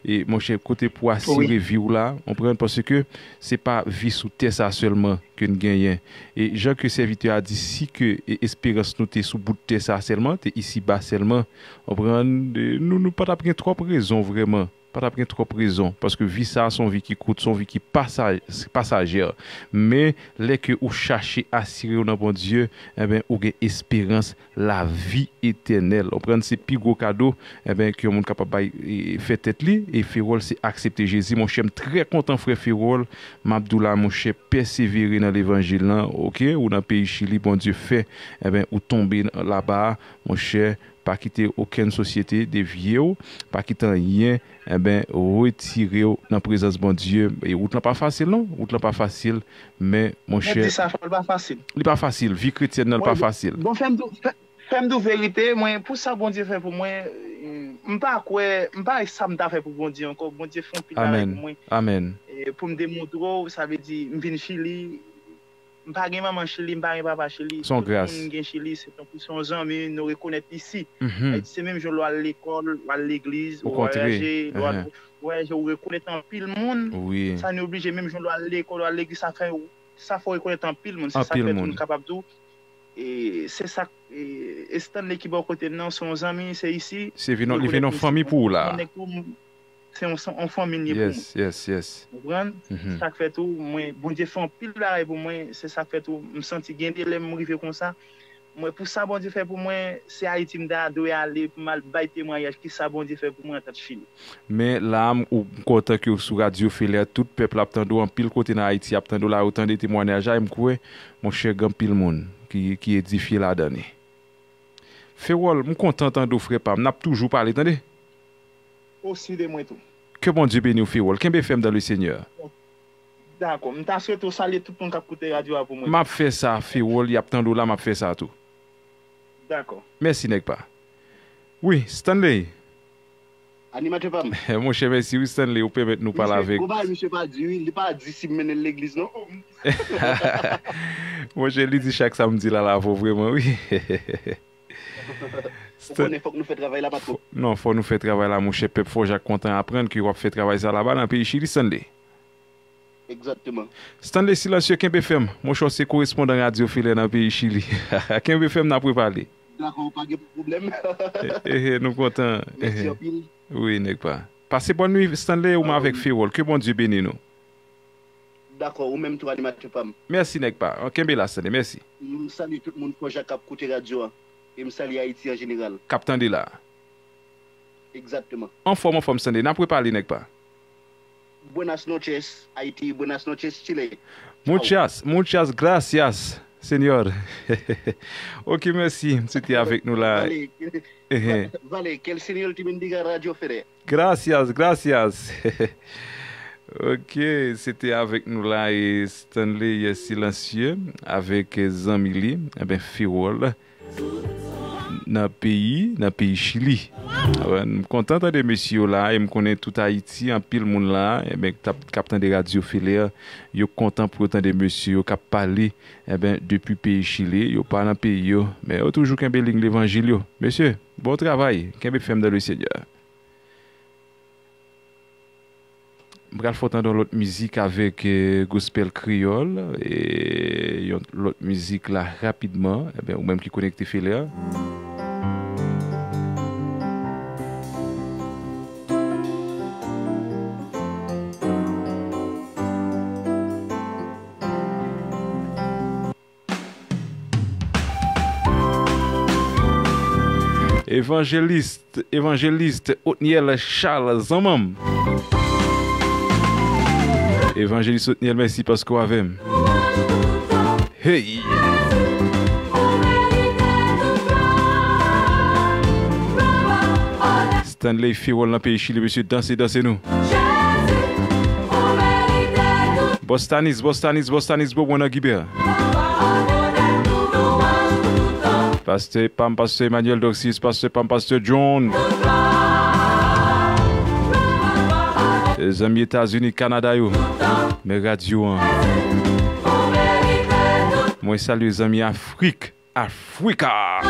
Et mon cher, côté pour assurer vie ou là, on prend parce que c'est pas vie sous terre ça seulement que nous gagnons. Et Jean que serviteur a dit si que espérance nous t'es sous bout de terre ça seulement, t'es ici bas seulement. On prend, nous pas prendre trop raison vraiment. Pas prendre trop raison parce que vie ça son vie qui coûte son vie qui passagère mais les que ou chercher assurer dans bon Dieu eh ben ou gain espérance la vie éternelle on prend ces plus gros cadeaux eh ben que monde capable faire tête li et Féwol c'est accepter Jésus mon cher très content frère Féwol m'abdoula mon cher persévérer dans l'évangile là OK ou dans pays Chili bon Dieu fait eh ben ou tomber là-bas mon cher pas quitter aucune société des vieux pas quitter rien eh ben retirer dans la présence bon Dieu et route là pas facile non route là pas facile mais mon cher ça pas facile il pas facile vie chrétienne n'est pas facile bon femme de vérité moi pour ça bon Dieu fait pour moi m'pas ça me fait pour bon Dieu encore bon Dieu font pile avec moi amen et pour me démontrer ça veut dire me vinn Chili m'pas gen maman Chili m'pas gen papa Chili son grâce gen Chili c'est un pour son amis nous reconnaître ici c'est même je à l'école à l'église ou voyager je reconnaître en pile monde oui ça nous oblige même je à l'école à l'église ça faut reconnaître en pile monde c'est ça fait tout capable tout et c'est ça et Stanley qui va côté non son ami c'est ici c'est venons famille pour là c'est en famille yes vous comprenez ça fait tout moi bon Dieu fait un pile là pour moi c'est ça fait tout me sentir gagner les m'arriver comme ça moi pour ça bon Dieu fait pour moi c'est Haïti me doit aller pour mal bailler témoignage qui ça bon Dieu fait pour moi en tant que Chili mais là ou content que sur radio fait tout peuple attend en pile côté dans Haïti attend là autant de témoignages me croit mon cher grand pile monde qui édifié là-dedans Féwol me content d'entendre frère pas n'a toujours parler attendez aussi de moi tout que bon Dieu bénisse Féwol qu'est fait dans le Seigneur d'accord m'ta souhaite saluer tout le monde qui écoute radio pour moi m'a fait ça Féwol y a tant là m'a fait ça tout d'accord merci nèg pas oui Stanley animateur pas mon cher merci oui Stanley vous permettez nous parler avec monsieur pas dit il pas dit si mener l'église non moi je lui dis chaque samedi là faut vraiment oui faut que nous fait travail là pas trop non faut nous faire travail là mon cher peuple faut Jacques content apprendre que on fait travail ça là-bas dans le pays Chili Stanley exactement Stanley silencieux Kembe FM mon cher c'est correspondant radio filet dans le pays Chili Kembe FM n'a pas parler d'accord pas de problème nous content oui n'est pas passez bonne nuit Stanley ou avec Féwol que bon Dieu bénisse nous d'accord ou même toi animateur pas merci n'est pas Kembe là Stanley merci salut tout le monde pour Jacques côté radio et me salue Haïti en général capitaine de là exactement en forme Stanley n'a pas parler n'est pas Buenas noches Haïti buenas noches Chile Muchas gracias, Seigneur. Ok, merci. C'était avec nous là. Vale, quel Seigneur te bendiga Radio Ferre. Gracias. Ok, c'était avec nous là et Stanley Silencieux avec Zamili, Firol, dans le pays Chili. Je suis content de messieurs là, et je connais tout Haïti, en pile monde là, capitaine de radio Filaire, je suis content pour autant de messieurs qui parlé depuis le pays Chili, je parle dans le pays, mais je toujours qu'un bel l'évangile. Monsieur, bon travail, qu'un bel femme dans le Seigneur. Je vais faire dans l'autre musique avec gospel créole et l'autre musique là rapidement, ou même qui connecte Filaire. Évangéliste Otniel Charles Zamam. Évangéliste Otniel, merci parce qu'on avait. Hey! Stanley Firol dans le pays Chili, monsieur, dansez nous. Bostanis, Bobona Guibert. Pasteur Pam, Pasteur Emmanuel Doxis, Pasteur Pam, Pasteur John. Les amis États-Unis, Canada, mes radios. Moi, salue les amis Afrique, Africa.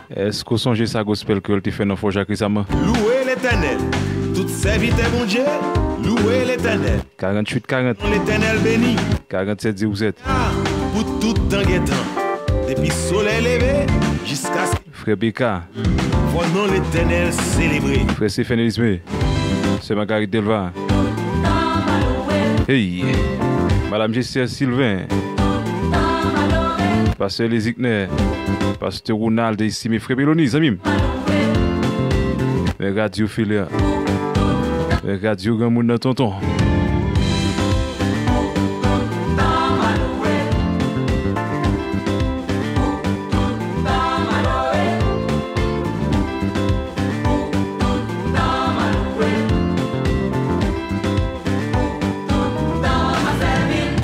Est-ce qu'on songe sa gospel que tu fais dans Fort Jacques récemment? Louez l'Éternel, toute serviteur mon Dieu, louez l'Éternel. 48-40. L'Éternel béni. 47-17. Pour tout temps guettant, depuis soleil levé jusqu'à ce Frère Beka. nom l'Éternel célébré. Frère Stéphane Elisme. C'est Marguerite Delva. Hey. Madame Jessia Sylvain. Pasteur Lézigner. Pasteur Ronald ici, mes frères Bélonis, amis. Les radios Filaire. Les radios Grand Monde dans tonton.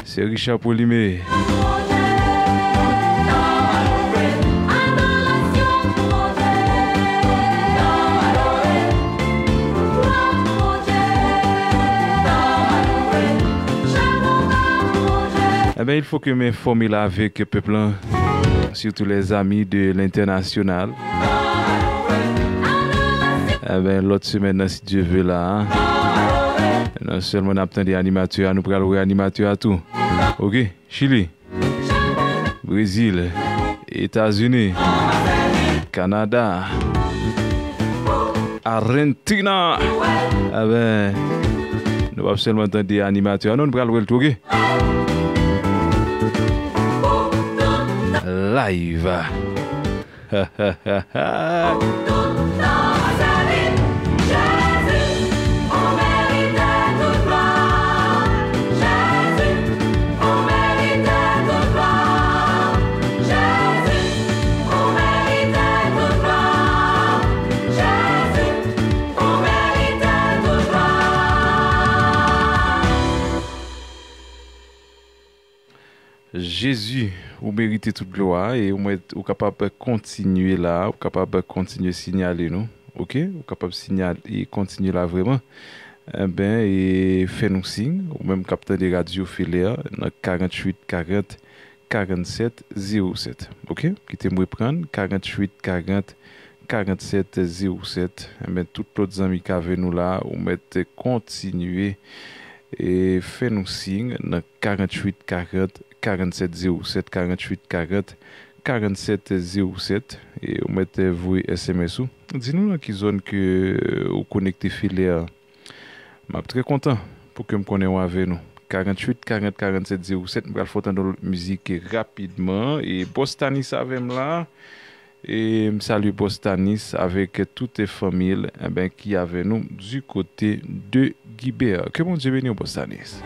C'est Richard Polimé. Eh bien, il faut que je m'informe là avec le peuple, surtout les amis de l'international. Eh bien, l'autre semaine, si Dieu veut là, non seulement on attend des animateurs, nous prenons des animateurs à tout. Ok, Chili, Brésil, États-Unis, Canada, Argentina. Ah ben, nous allons seulement entendre des animateurs. Non, nous allons le tour. Live. Jésus, vous méritez toute gloire et vous êtes capable de continuer là, vous êtes capable de continuer à signaler nous, ok? Vous êtes capable de signaler et continuer là vraiment. Eh ben, et faites-nous signe, ou même capteur de radio filaire, dans 48 40 47 07, ok? Quittez-moi prendre 48 40 47 07. Eh ben, toutes les amis qui avaient nous là, vous mettez continuer et faites-nous signe dans 48 40 47 07 48 40 47 07 et vous mettez vous SMS ou dis-nous dans quelle zone que vous connectez filaire. Je suis très content pour que me connaisse avec nous. 48 40 47 07 je vais faire entendre la musique rapidement et Bostanis avec moi là et je salue Bostanis avec toutes les familles qui avec nous du côté de Guibert. Que bon Dieu bénisse Bostanis.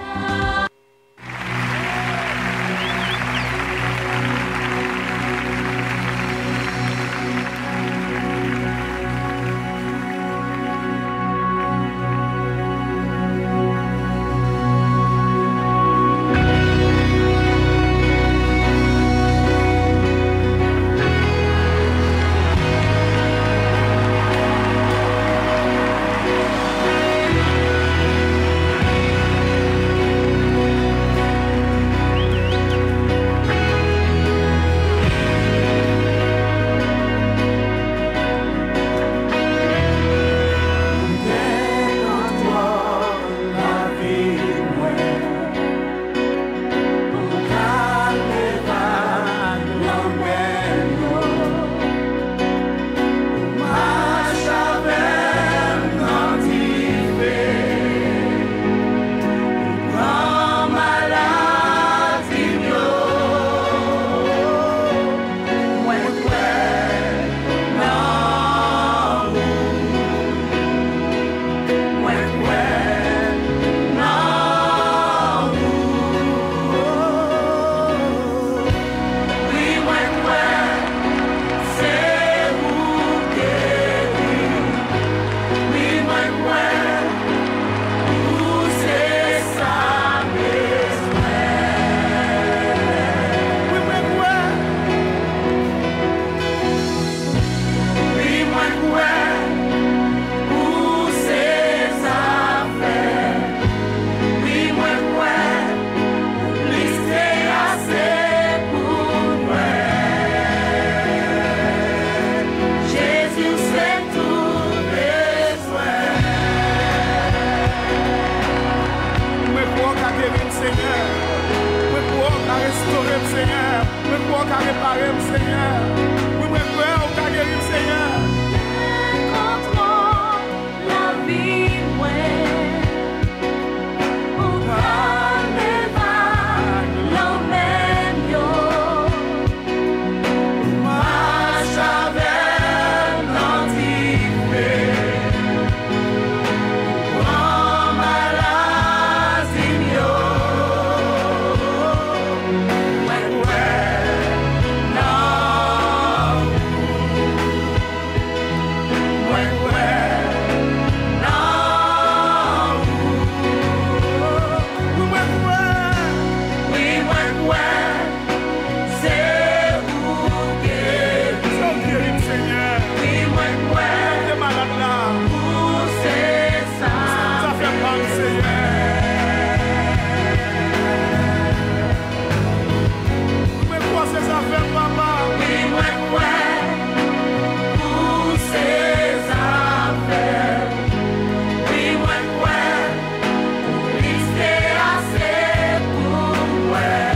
Where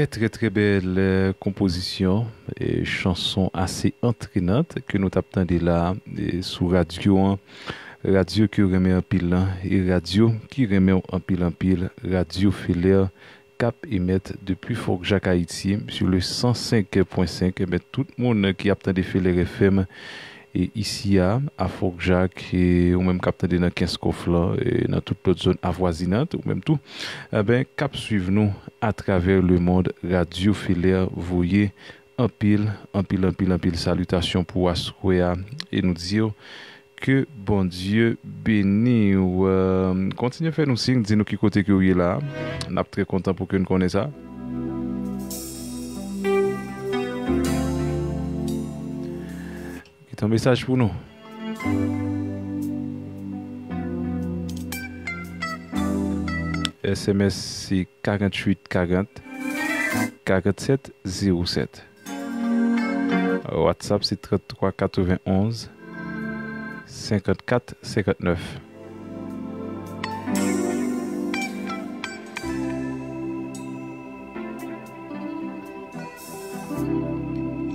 très belle composition et chanson assez entraînante que nous t'attendons là sur radio. Radio qui remet en pile et radio qui remet en pile. Radio Filaire Cap émettre depuis Fort Jacques Haïti sur le 105.5. Mais tout le monde qui attend des Filaire FM et ici à Fort Jacques et ou même capteur dans 15 coffres et dans toute l'autre zone avoisinante ou même tout cap suivre nous à travers le monde. Radio Filaire voyez en pile salutations pour Asroya et nous dire que bon Dieu béni ou continuez à faire nous signe, dis-nous qui côté que vous êtes là. On est très content pour que nous connaissions ça. C'est un message pour nous. SMS c'est 48 40 47 07. WhatsApp c'est 33 91 54 59.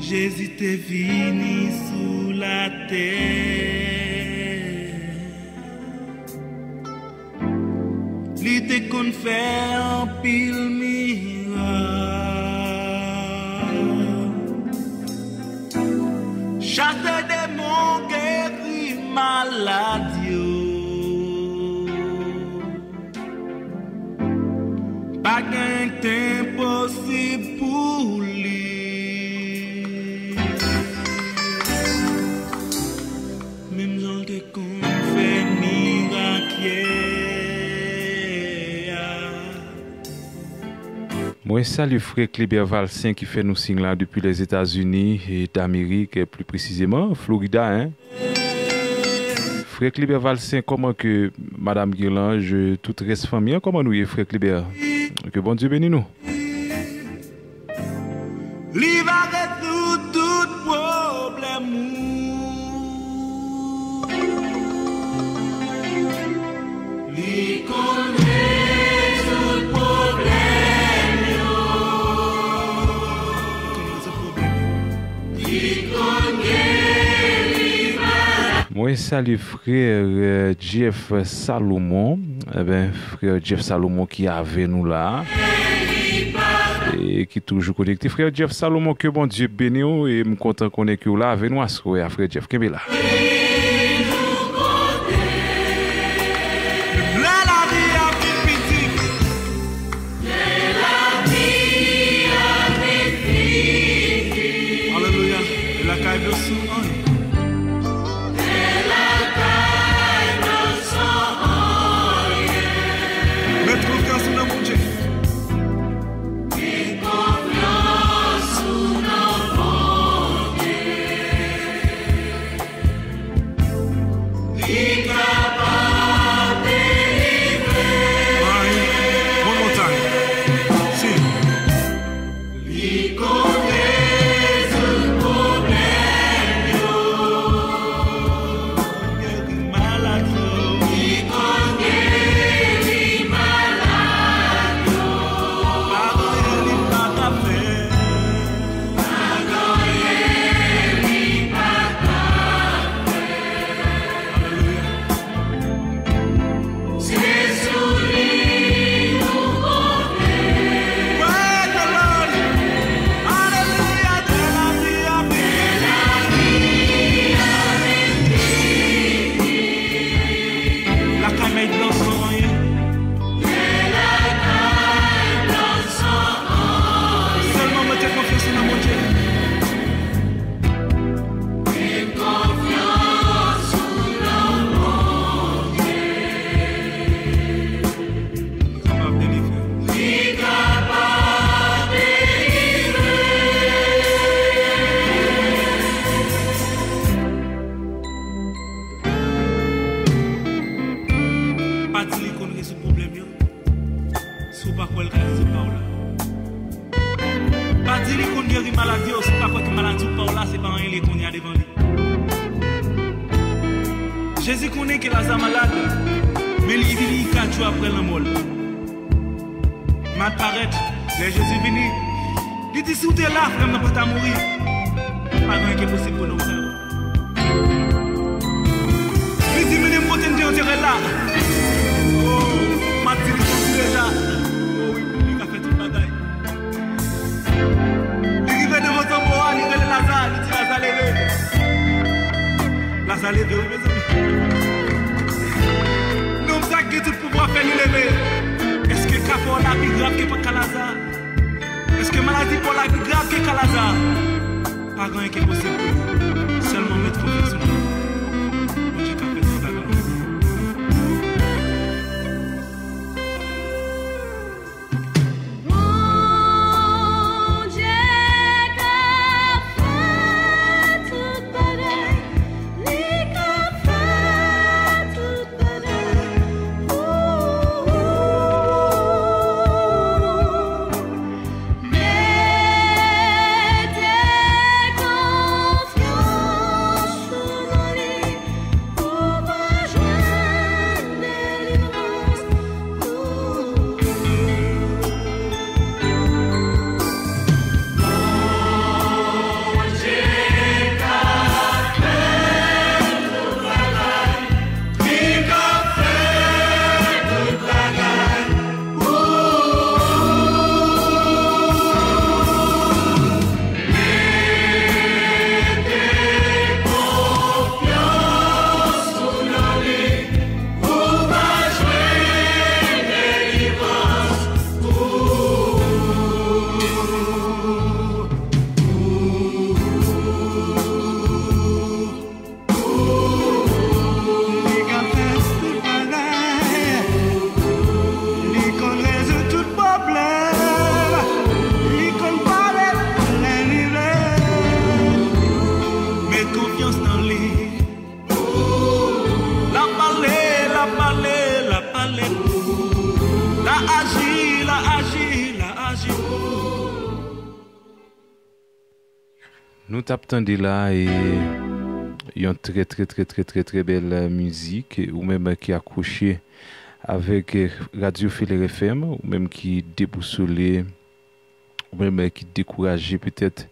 Jésus t'est venu sous la terre. Il te qu'on fait un pile miracle. Chaque démon guérit maladie. Pas d'impossible pour lui. Même gens que qu'on fait miracle. Moi, salut frère Clébert Valsin qui fait nous signe là depuis les États-Unis et d'Amérique, plus précisément Florida, hein. Frère Clébert Valsin, comment que Madame Guirlange, toute reste famille, comment nous y est frère Clébert? Que bon Dieu bénisse nous. Li va résoudre tout problème. Li connaît tout problème. Li connaît. Moi, salut frère Jeff Salomon. Eh ben, frère Jeff Salomon qui est avec nous là. Et qui est toujours connecté. Frère Jeff Salomon, que bon Dieu bénisse et je suis content qu'on est là avec nous. Frère Jeff, qui est là. Alléluia. Et la caille de sous. Jésus connaît que la malade, mais il vit 4 jours après la mort. Ma paraître, Jésus venu, Il dit si vous êtes là, frère, vous n'avez pas mourir. Pas rien qui est possible pour nous. Il dit, mais les mots on dirait là. Oh, ma petite chose déjà. Oh oui, il a fait toute bagaille. Il arrive devant son bois, il dit Lazare, il dit Lazare levé. Lazare levé, oui, mes amis. Nous avons qui tout pouvoir faire nous lever. Est-ce que Capon a plus grave que pas Lazare? Est-ce que maladie pour la plus grave que Lazare? Pas rien qui est possible. Seulement mettre confiance en nous. Bon Dieu qu'a fait toute bagaille. Nous t'attendons là et une très belle musique ou même qui est accroché avec Radio Filaire FM ou même qui déboussolé ou même qui découragé peut-être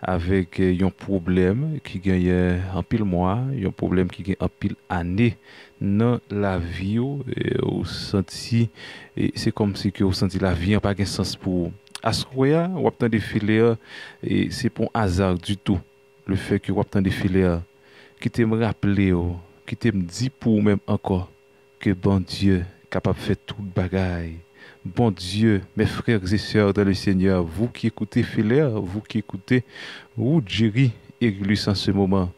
avec un problème qui gagne en pile mois, un problème qui gagne en pile année dans la vie ou senti c'est comme si que vous senti la vie n'a pas de sens pour Asroya, ou obtient des filets et c'est pour hasard du tout. Le fait que vous obtient des filets qui te me rappeler, qui te me dit pour même encore que bon Dieu capable de faire toute bagaille. Bon Dieu, mes frères et sœurs dans le Seigneur, vous qui écoutez Filaire, vous qui écoutez ou Jerry Église en ce moment,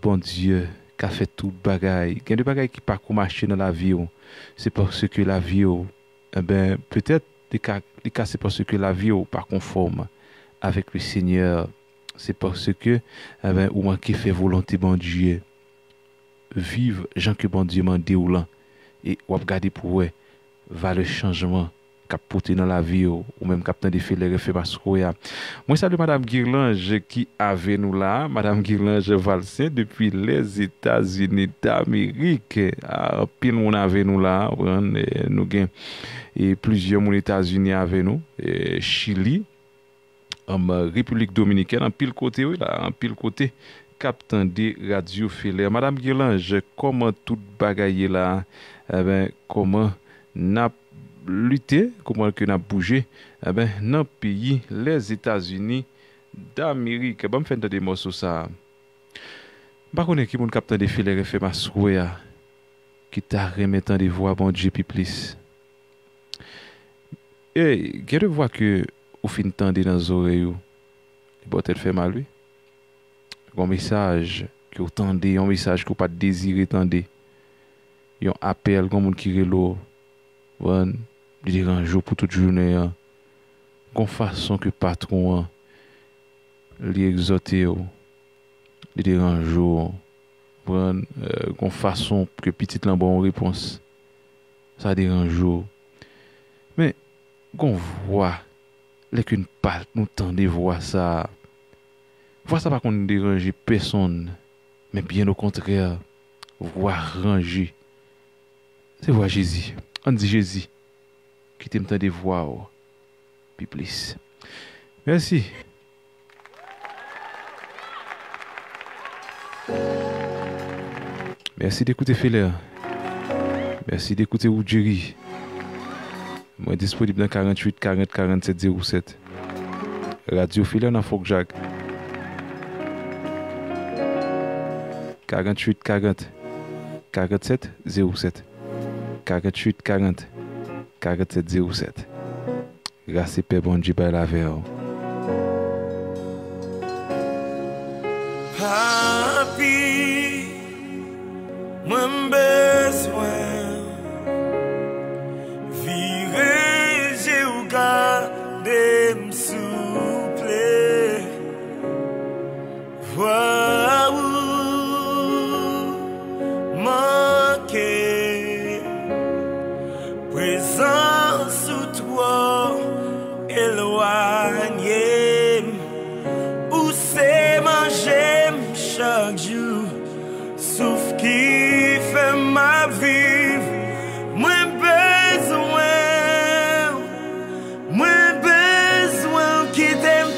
bon Dieu qui a fait toute bagaille. Il y a des bagailles qui pas marcher dans la vie, c'est parce que la vie, peut-être les cas c'est parce que la vie n'est pas conforme avec le Seigneur. C'est parce que ou manquez fait volonté bon Dieu. Vive Jean que bon Dieu m'a déroulant et ou regarder pour eux va le changement qu'a porté dans la vie ou même captain de Filaire fait Mascoya. Moi salue madame Guirlange qui avait nous là, madame Guirlange Valsin depuis les États-Unis d'Amérique. Pile on avait nous là, nous gain et plusieurs aux États-Unis avec nous, Chili, en République Dominicaine, en pile côté oui là, en pile côté captain de Radio Filaire. Madame Guirlange, comment tout bagaille là, comment n'a lutter, comment que n'a bougé dans le pays les États-Unis d'Amérique. Bon me fait des mots sur ça. Pas connait qui mon capteur de Filaire fait ma souhait qui t'a remettant des voix bon Dieu puis plus. Et quelle voix que au fin tendre dans les oreilles il peut être fait mal lui. Un message que vous tendez, un message que vous pas désirer tendre. Un appel comme monde qui relo bon il un jour pour toute journée gon façon que patron li exhorter il un jour bon gon façon que petite lan bon réponse ça dérange jour mais gon voix les qu'une part nous tendez voir ça pas qu'on dérange personne mais bien au contraire voir ranger c'est voir Jésus on dit Jésus qui t'aime de voir puis plus Merci. Merci d'écouter Feller. Merci d'écouter Oudjeri. Moi disponible dans 48 40 47 07. Radio Feller dans Fouque-Jacques. 48 40 47 07. 48 40 47 07. Grâce à Père Bonji par la verre. Papi, moi besoin virer j'ai ou garder m'souple voir où manquer présence sous toi éloigné où c'est manger chaque jour, sauf qui fait ma vie. Moi besoin qui t'aime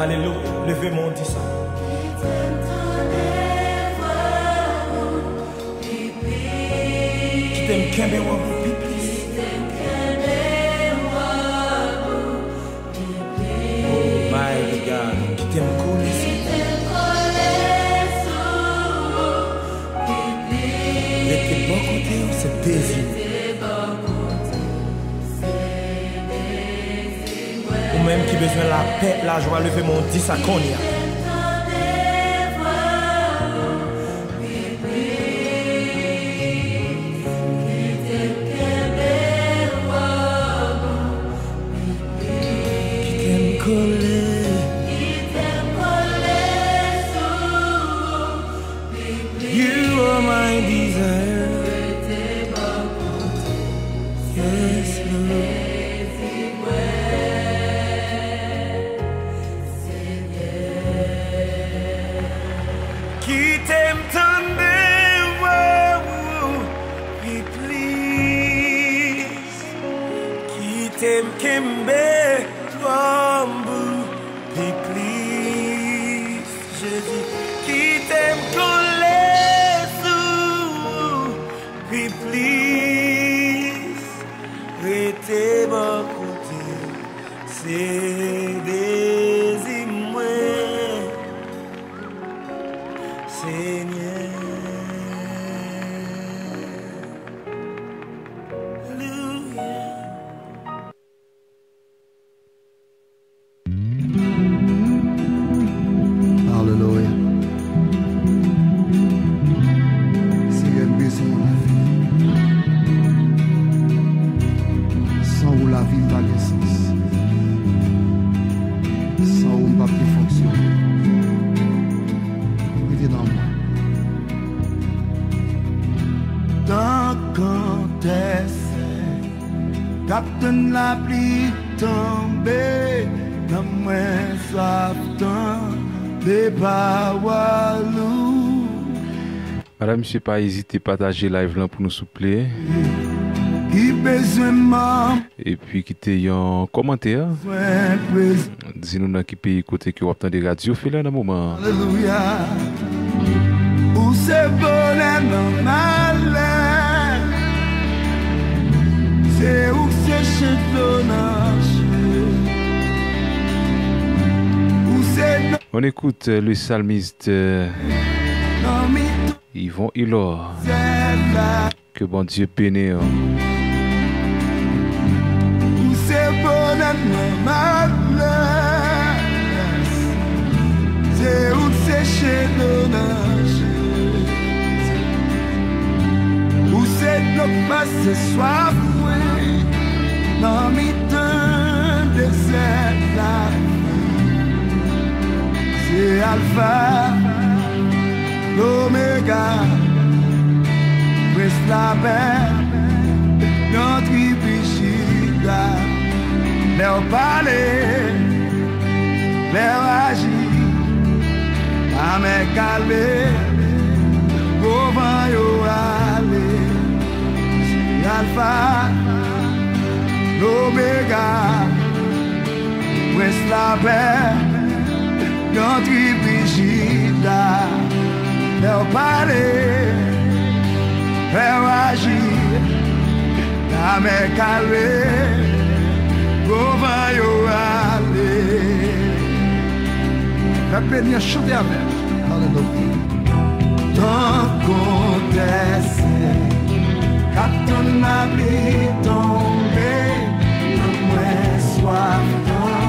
Alléluia. Levez mon dit ça. Qui t'aime kembe wabou piplis. Oh my God. Qui t'aime coller. Restez bon côté, c'est désir. Ou même qui besoin de la paix, la joie, levez mon dit ça qu'on y a. You are my desire. Yes, Lord. Qui t'aime tant de vous, please. Qui t'aime kembe bambou, please. Jésus, qui t'aime coller sous, please. Restez bon côté, c'est désir moi. Seigneur, Alléluia. Alléluia. Seigneur, besoin de la vie. Sans où la vie n'a pas de sens. Sans où pas de fonctionner. Dans moi. Tant quand est-ce Captain la pluie tombée dans moi soif tant de Bawalou. Madame, monsieur, pas hésiter à partager live là pour nous souffler. Qui besoin m'en Et puis quitter un commentaire. Dis-nous dans quel pays côté que vous entendez des radios fait là dans le moment. Alléluia. Où c'est bonheur dans malheur. C'est où c'est chetonnage. Où c'est On écoute le psalmiste Yvon Hilor. Que bon Dieu bénisse. Où c'est bonheur dans malheur. C'est où c'est chetonnage. Où c'est notre passe soif. Dans mes temps de cette c'est Alpha, l'Oméga, reste la paix, notre Ibichida, leur parler, leur agir, à me calmer, au vent yo aller, c'est Alpha, l'Oméga, reste la paix, notre Brigitte, leur parler, leur agir, la me calmer, au vent yo aller. Faites bien chanter avec. Alléluia. Tant qu'on essaie, quand on a pris tombé, moi soif dans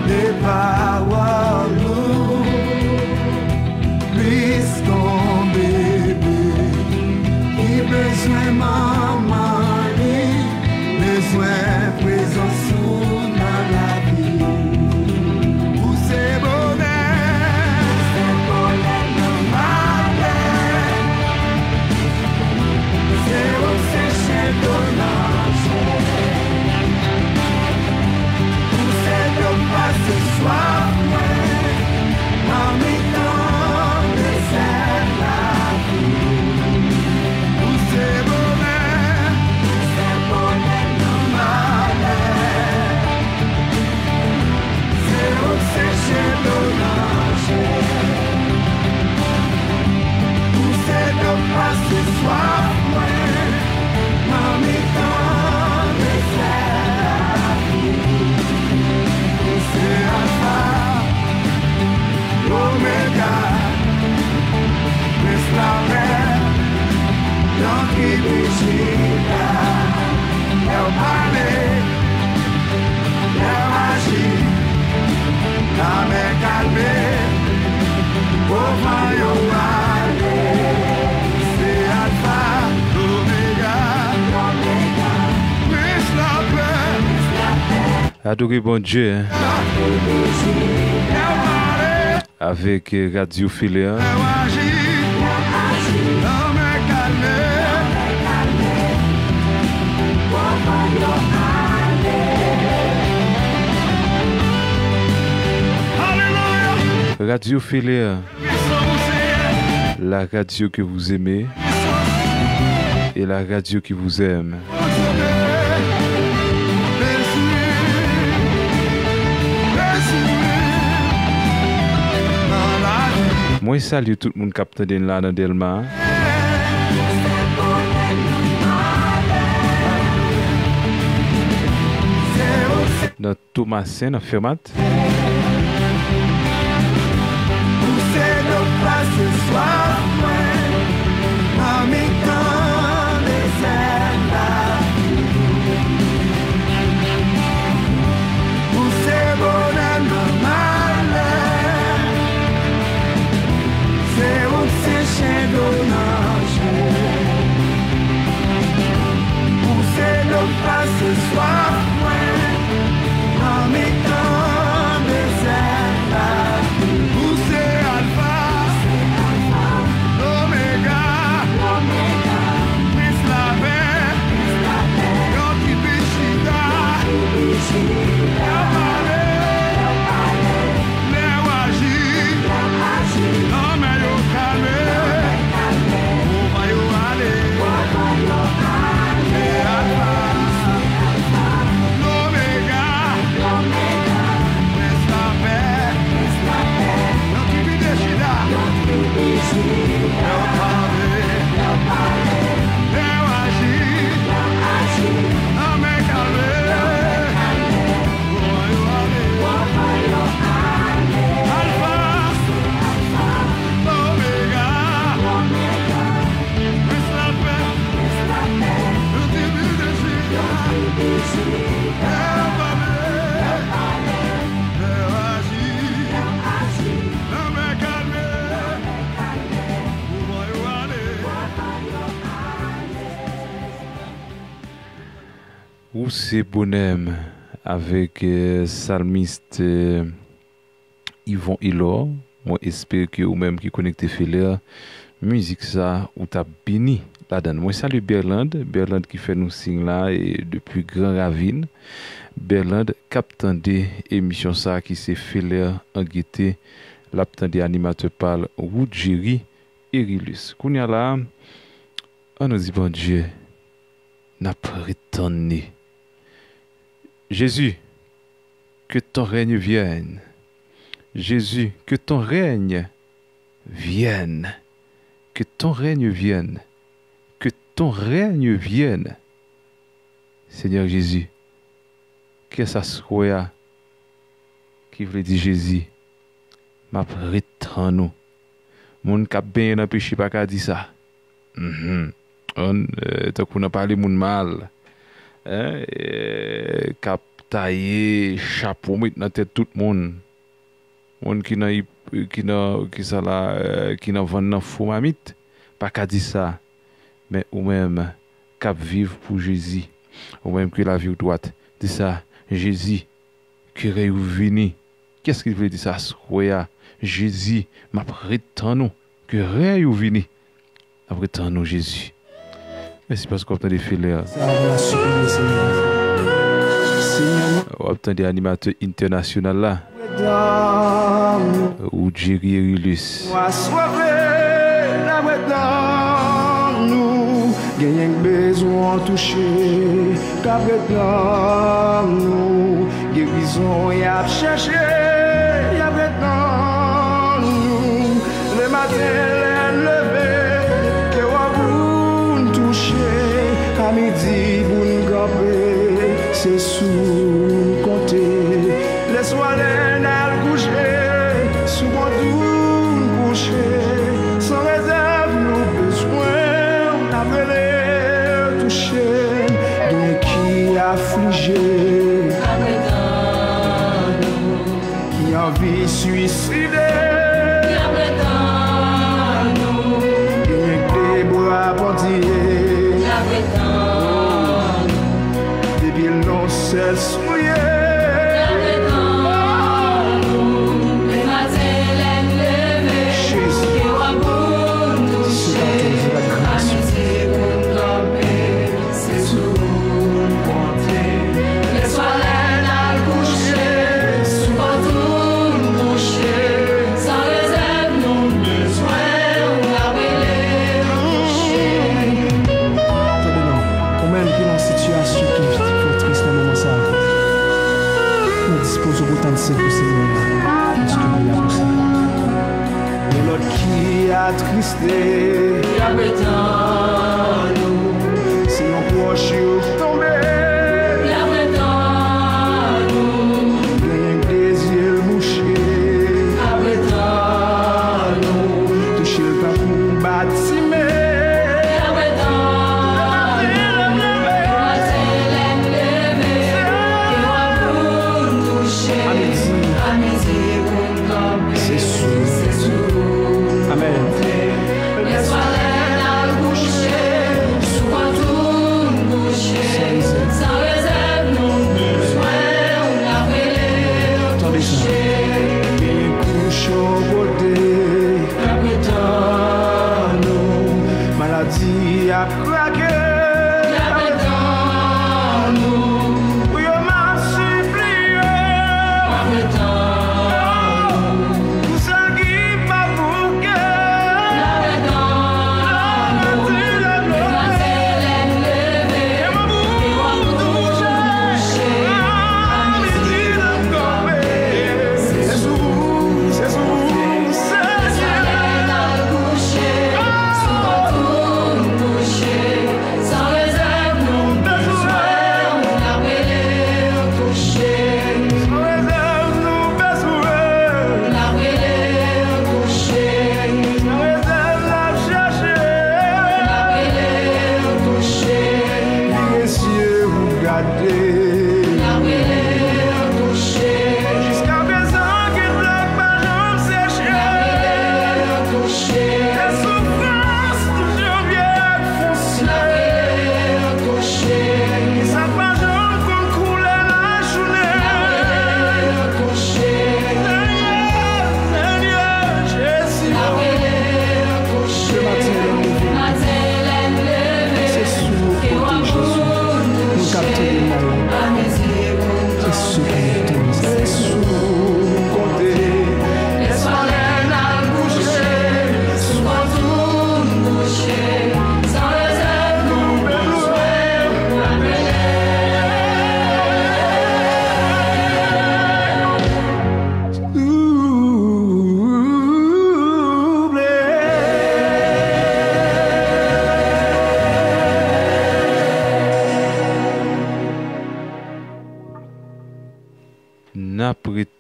les paroles. Qu'on bébé qui besoin maman besoin présence dans la vie où c'est bonheur dans ma tête c'est où c'est chez ton âge Adorer bon Dieu. Hein? Avec Radio Philéa. Radio Philéa, la radio que vous aimez et la radio qui vous aime. Moi, salue tout le monde qui est là dans Delma. Dans Thomasin, dans Fermat. Ce soir, en mettant des ailes pour ces bonhommes malheurs, c'est où ces chiens d'hommage pour ces pas ce soir, en mettant des ailes pour ces alpha. Où c'est bonhomme avec salmiste Yvon Hilor. Moi j'espère que vous même qui connecté Philéa musique ça ou t'a béni là-dedans. Moi salue Berland qui fait nous signe là et depuis Grand Ravine. Berland captain des émissions ça qui c'est Philéa en guetté l'aptan des animateurs parle Roudjiri et Rilus. Kounya là on nous dit bon Dieu n'a prétendu. Jésus, que ton règne vienne. Jésus, que ton règne vienne. Que ton règne vienne. Que ton règne vienne. Seigneur Jésus, qu'est-ce que ça soit qui veut dire Jésus? Ma prétend nous. Mon cap bien dans péché pas qu'à dire ça. On tant qu'on a parlé mon mal. Cap taillé chapeau mettre dans tête tout le monde qui n'a vend faux mamite pas qu'à dire ça mais ou même cap vivre pour Jésus ou même que la vie droite dit ça Jésus qui réunit qu'est-ce qu'il veut dire ça soya Jésus m'a prétend nous que réunit après tant nous Jésus. Merci parce qu'on a des filets. On a des animateurs internationaux là. Ou Jerry Rilus. Nous gagnons besoin toucher. Qu'après nous guérison y a cherché. Y a maintenant nous le matin levé que on toucher à midi pour nous gamber c'est sous compter les soirées n'al coucher sous mon doux coucher sans réserve nous besoin après toucher de qui affligé qui a envie suicider depuis l'on s'est souillé qui dans situation qui est triste dans le moment ça. Nous disposons autant de ces Seigneur. Parce que nous l'avons ça. Et l'autre qui a attristé, c'est un proche qui est tombé.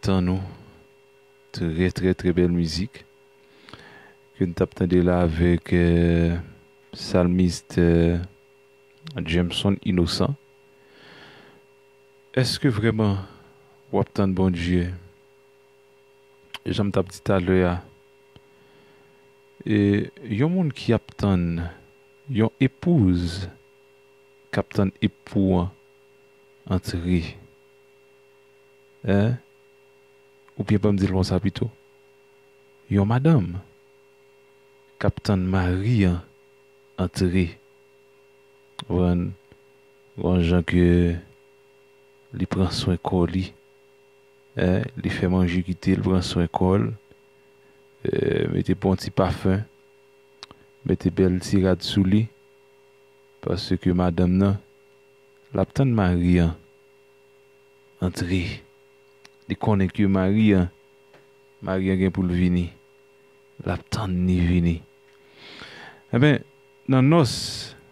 Nous très belle musique que nous t'attendons là avec psalmiste Jameson Innocent. Est-ce que vraiment vous attendez bon Dieu? J'aime ta petite à l'heure et y a monde qui attend yon épouse qui attend époux entrer. Hein? Ou bien pas me dire comme ça plutôt. Yon madame Captain Marie entré. Wan gens que li prend soin coli. Li fait manger quitter, li prend soin col. Mettez bon petit parfum. Mettez belle tirade sous lui parce que madame nan Captain Marie entré. Li connaît que Marie gen pour le vini. La tante ni vini. Eh ben, dans nos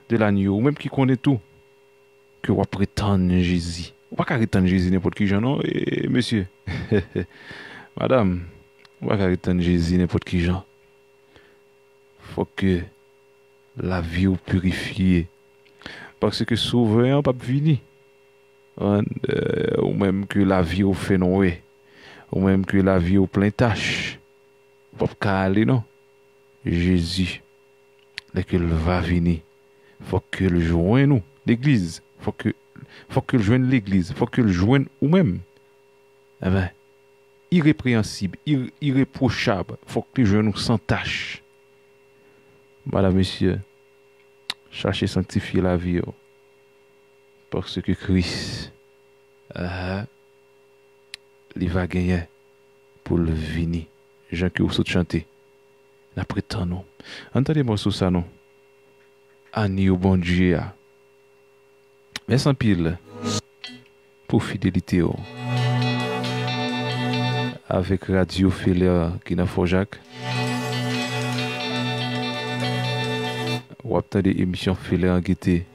de l'agneau, ou même qui connaît tout, que vous prétendre Jésus. Ou pas qu'à prétendre Jésus n'importe qui, genre, non, monsieur. Madame, ou pas qu'à prétendre Jésus n'importe qui, genre. Faut que la vie ou purifiée. Parce que souvent, pas vini. Ou même que la vie au fait non, ou même que la vie au plein tâche. Pas aller non. Jésus, dès qu'il va venir, faut que le joigne nous, l'église. Faut que le joigne l'église. Faut que le joigne ou même. Eh ben, irrépréhensible, irréprochable. Faut que le joigne nous sans tâche. Madame, monsieur, cherchez sanctifier la vie. Parce que Christ, il va gagner pour le venir. Jean que vous chantez. Après tant non. Entendez-moi sur ça non. Ani au bon Dieu. Merci en pile pour fidélité avec Radio Feller qui n'a pas Jacques. Ou attendez émission Feller en guité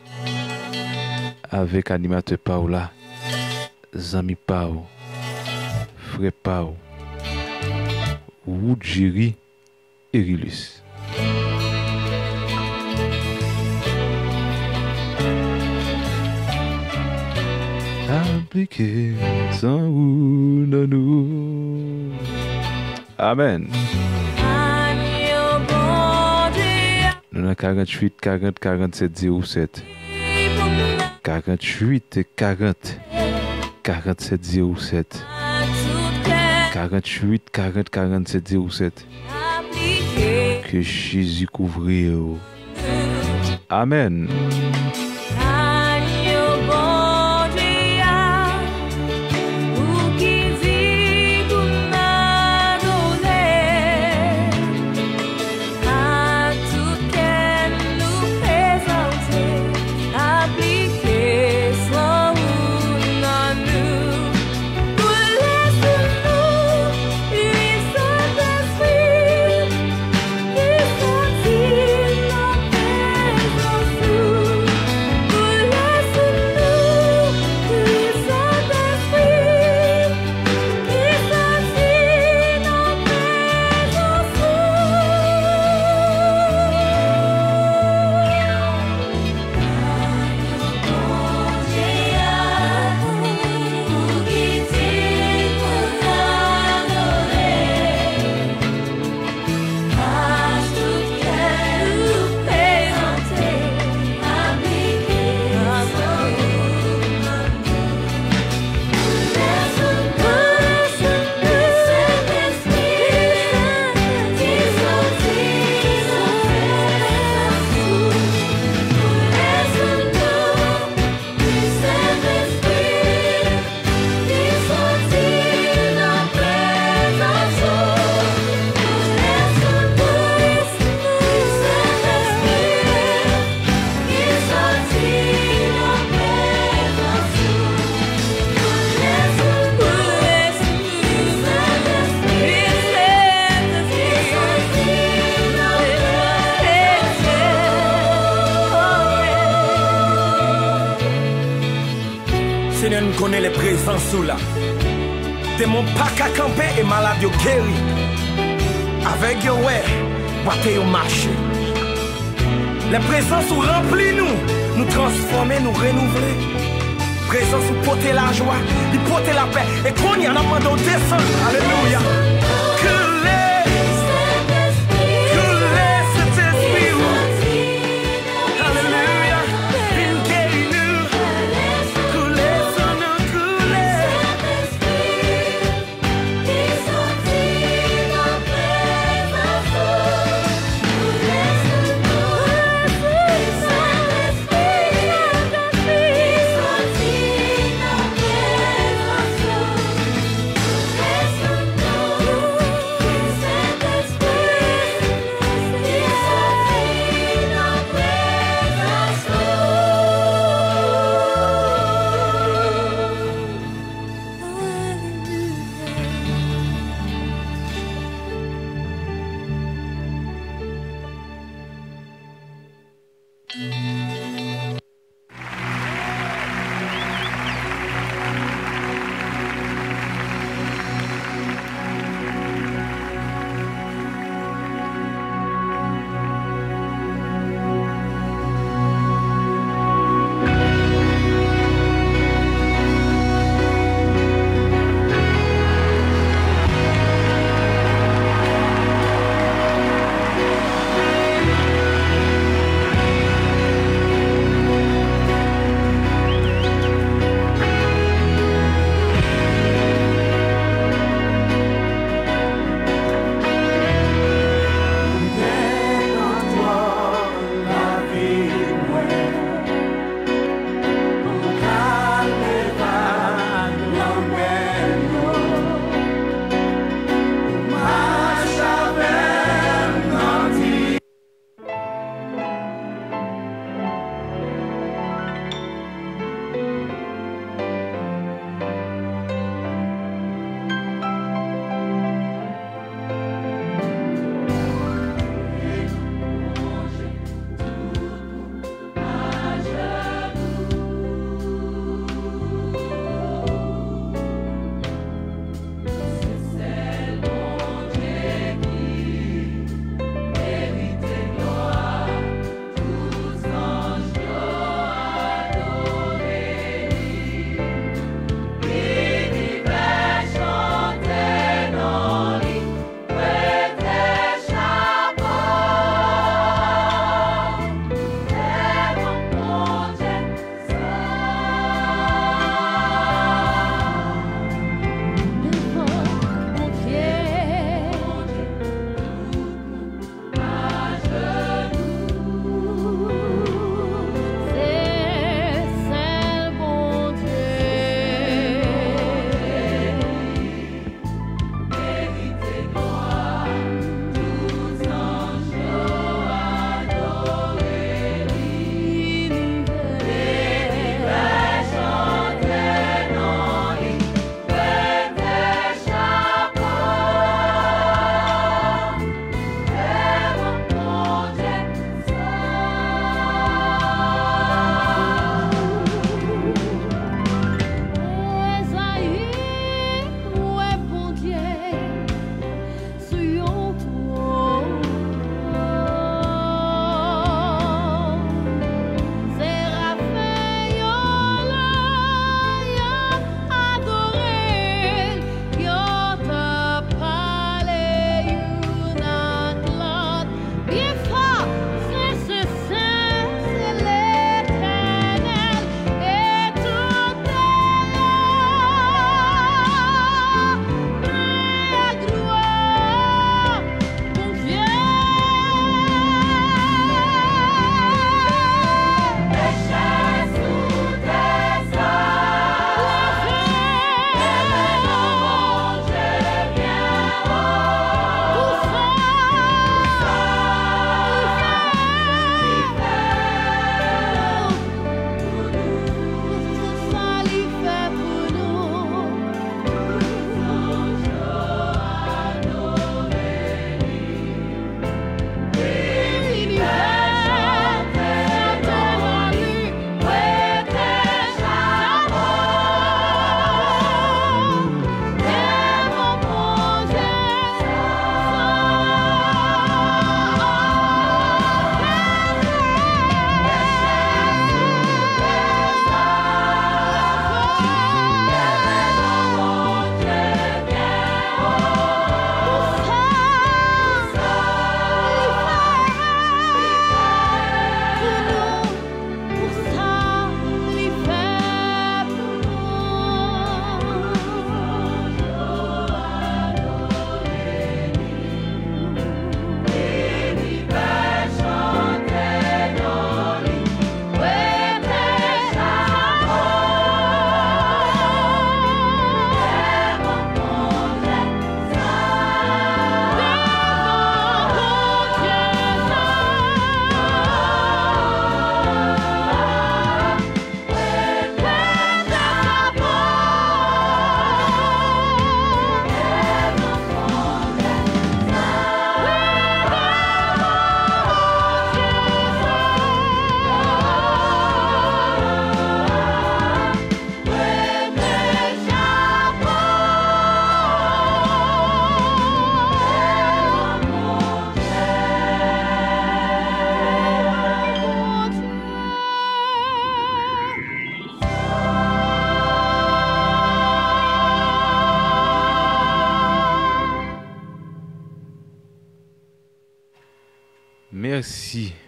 avec animateur Paola, Zami Pao, Frère Pao, Woudjiri et Rilus. Appliqué sans ou non nous. Amen. Nous avons 48 40 47 07. 48 40 47 07. 48 40 47 07. Que Jésus couvre. Amen. Seigneur, nous connaissons les présences là. Démon pas qu'à camper et malade yo guéri. Avec yo ouais, boîte yo marché. Les présences ou remplit nous transformer, nous renouveler. Présence ou porter la joie, il porter la paix. Et qu'on y en a demandé descendre. Alléluia.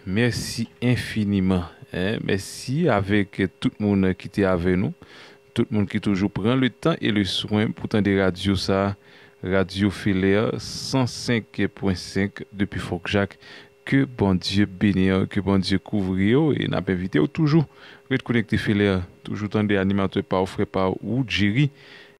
merci infiniment. Merci avec tout le monde qui était avec nous, tout le monde qui toujours prend le temps et le soin pour tendre radio ça, Radio Filéa 105.5 depuis Fort-Jacques. Que bon Dieu bénisse, que bon Dieu couvre et n'a invité toujours être connecté Filéa, toujours tendre animateur par frère par ou Jerry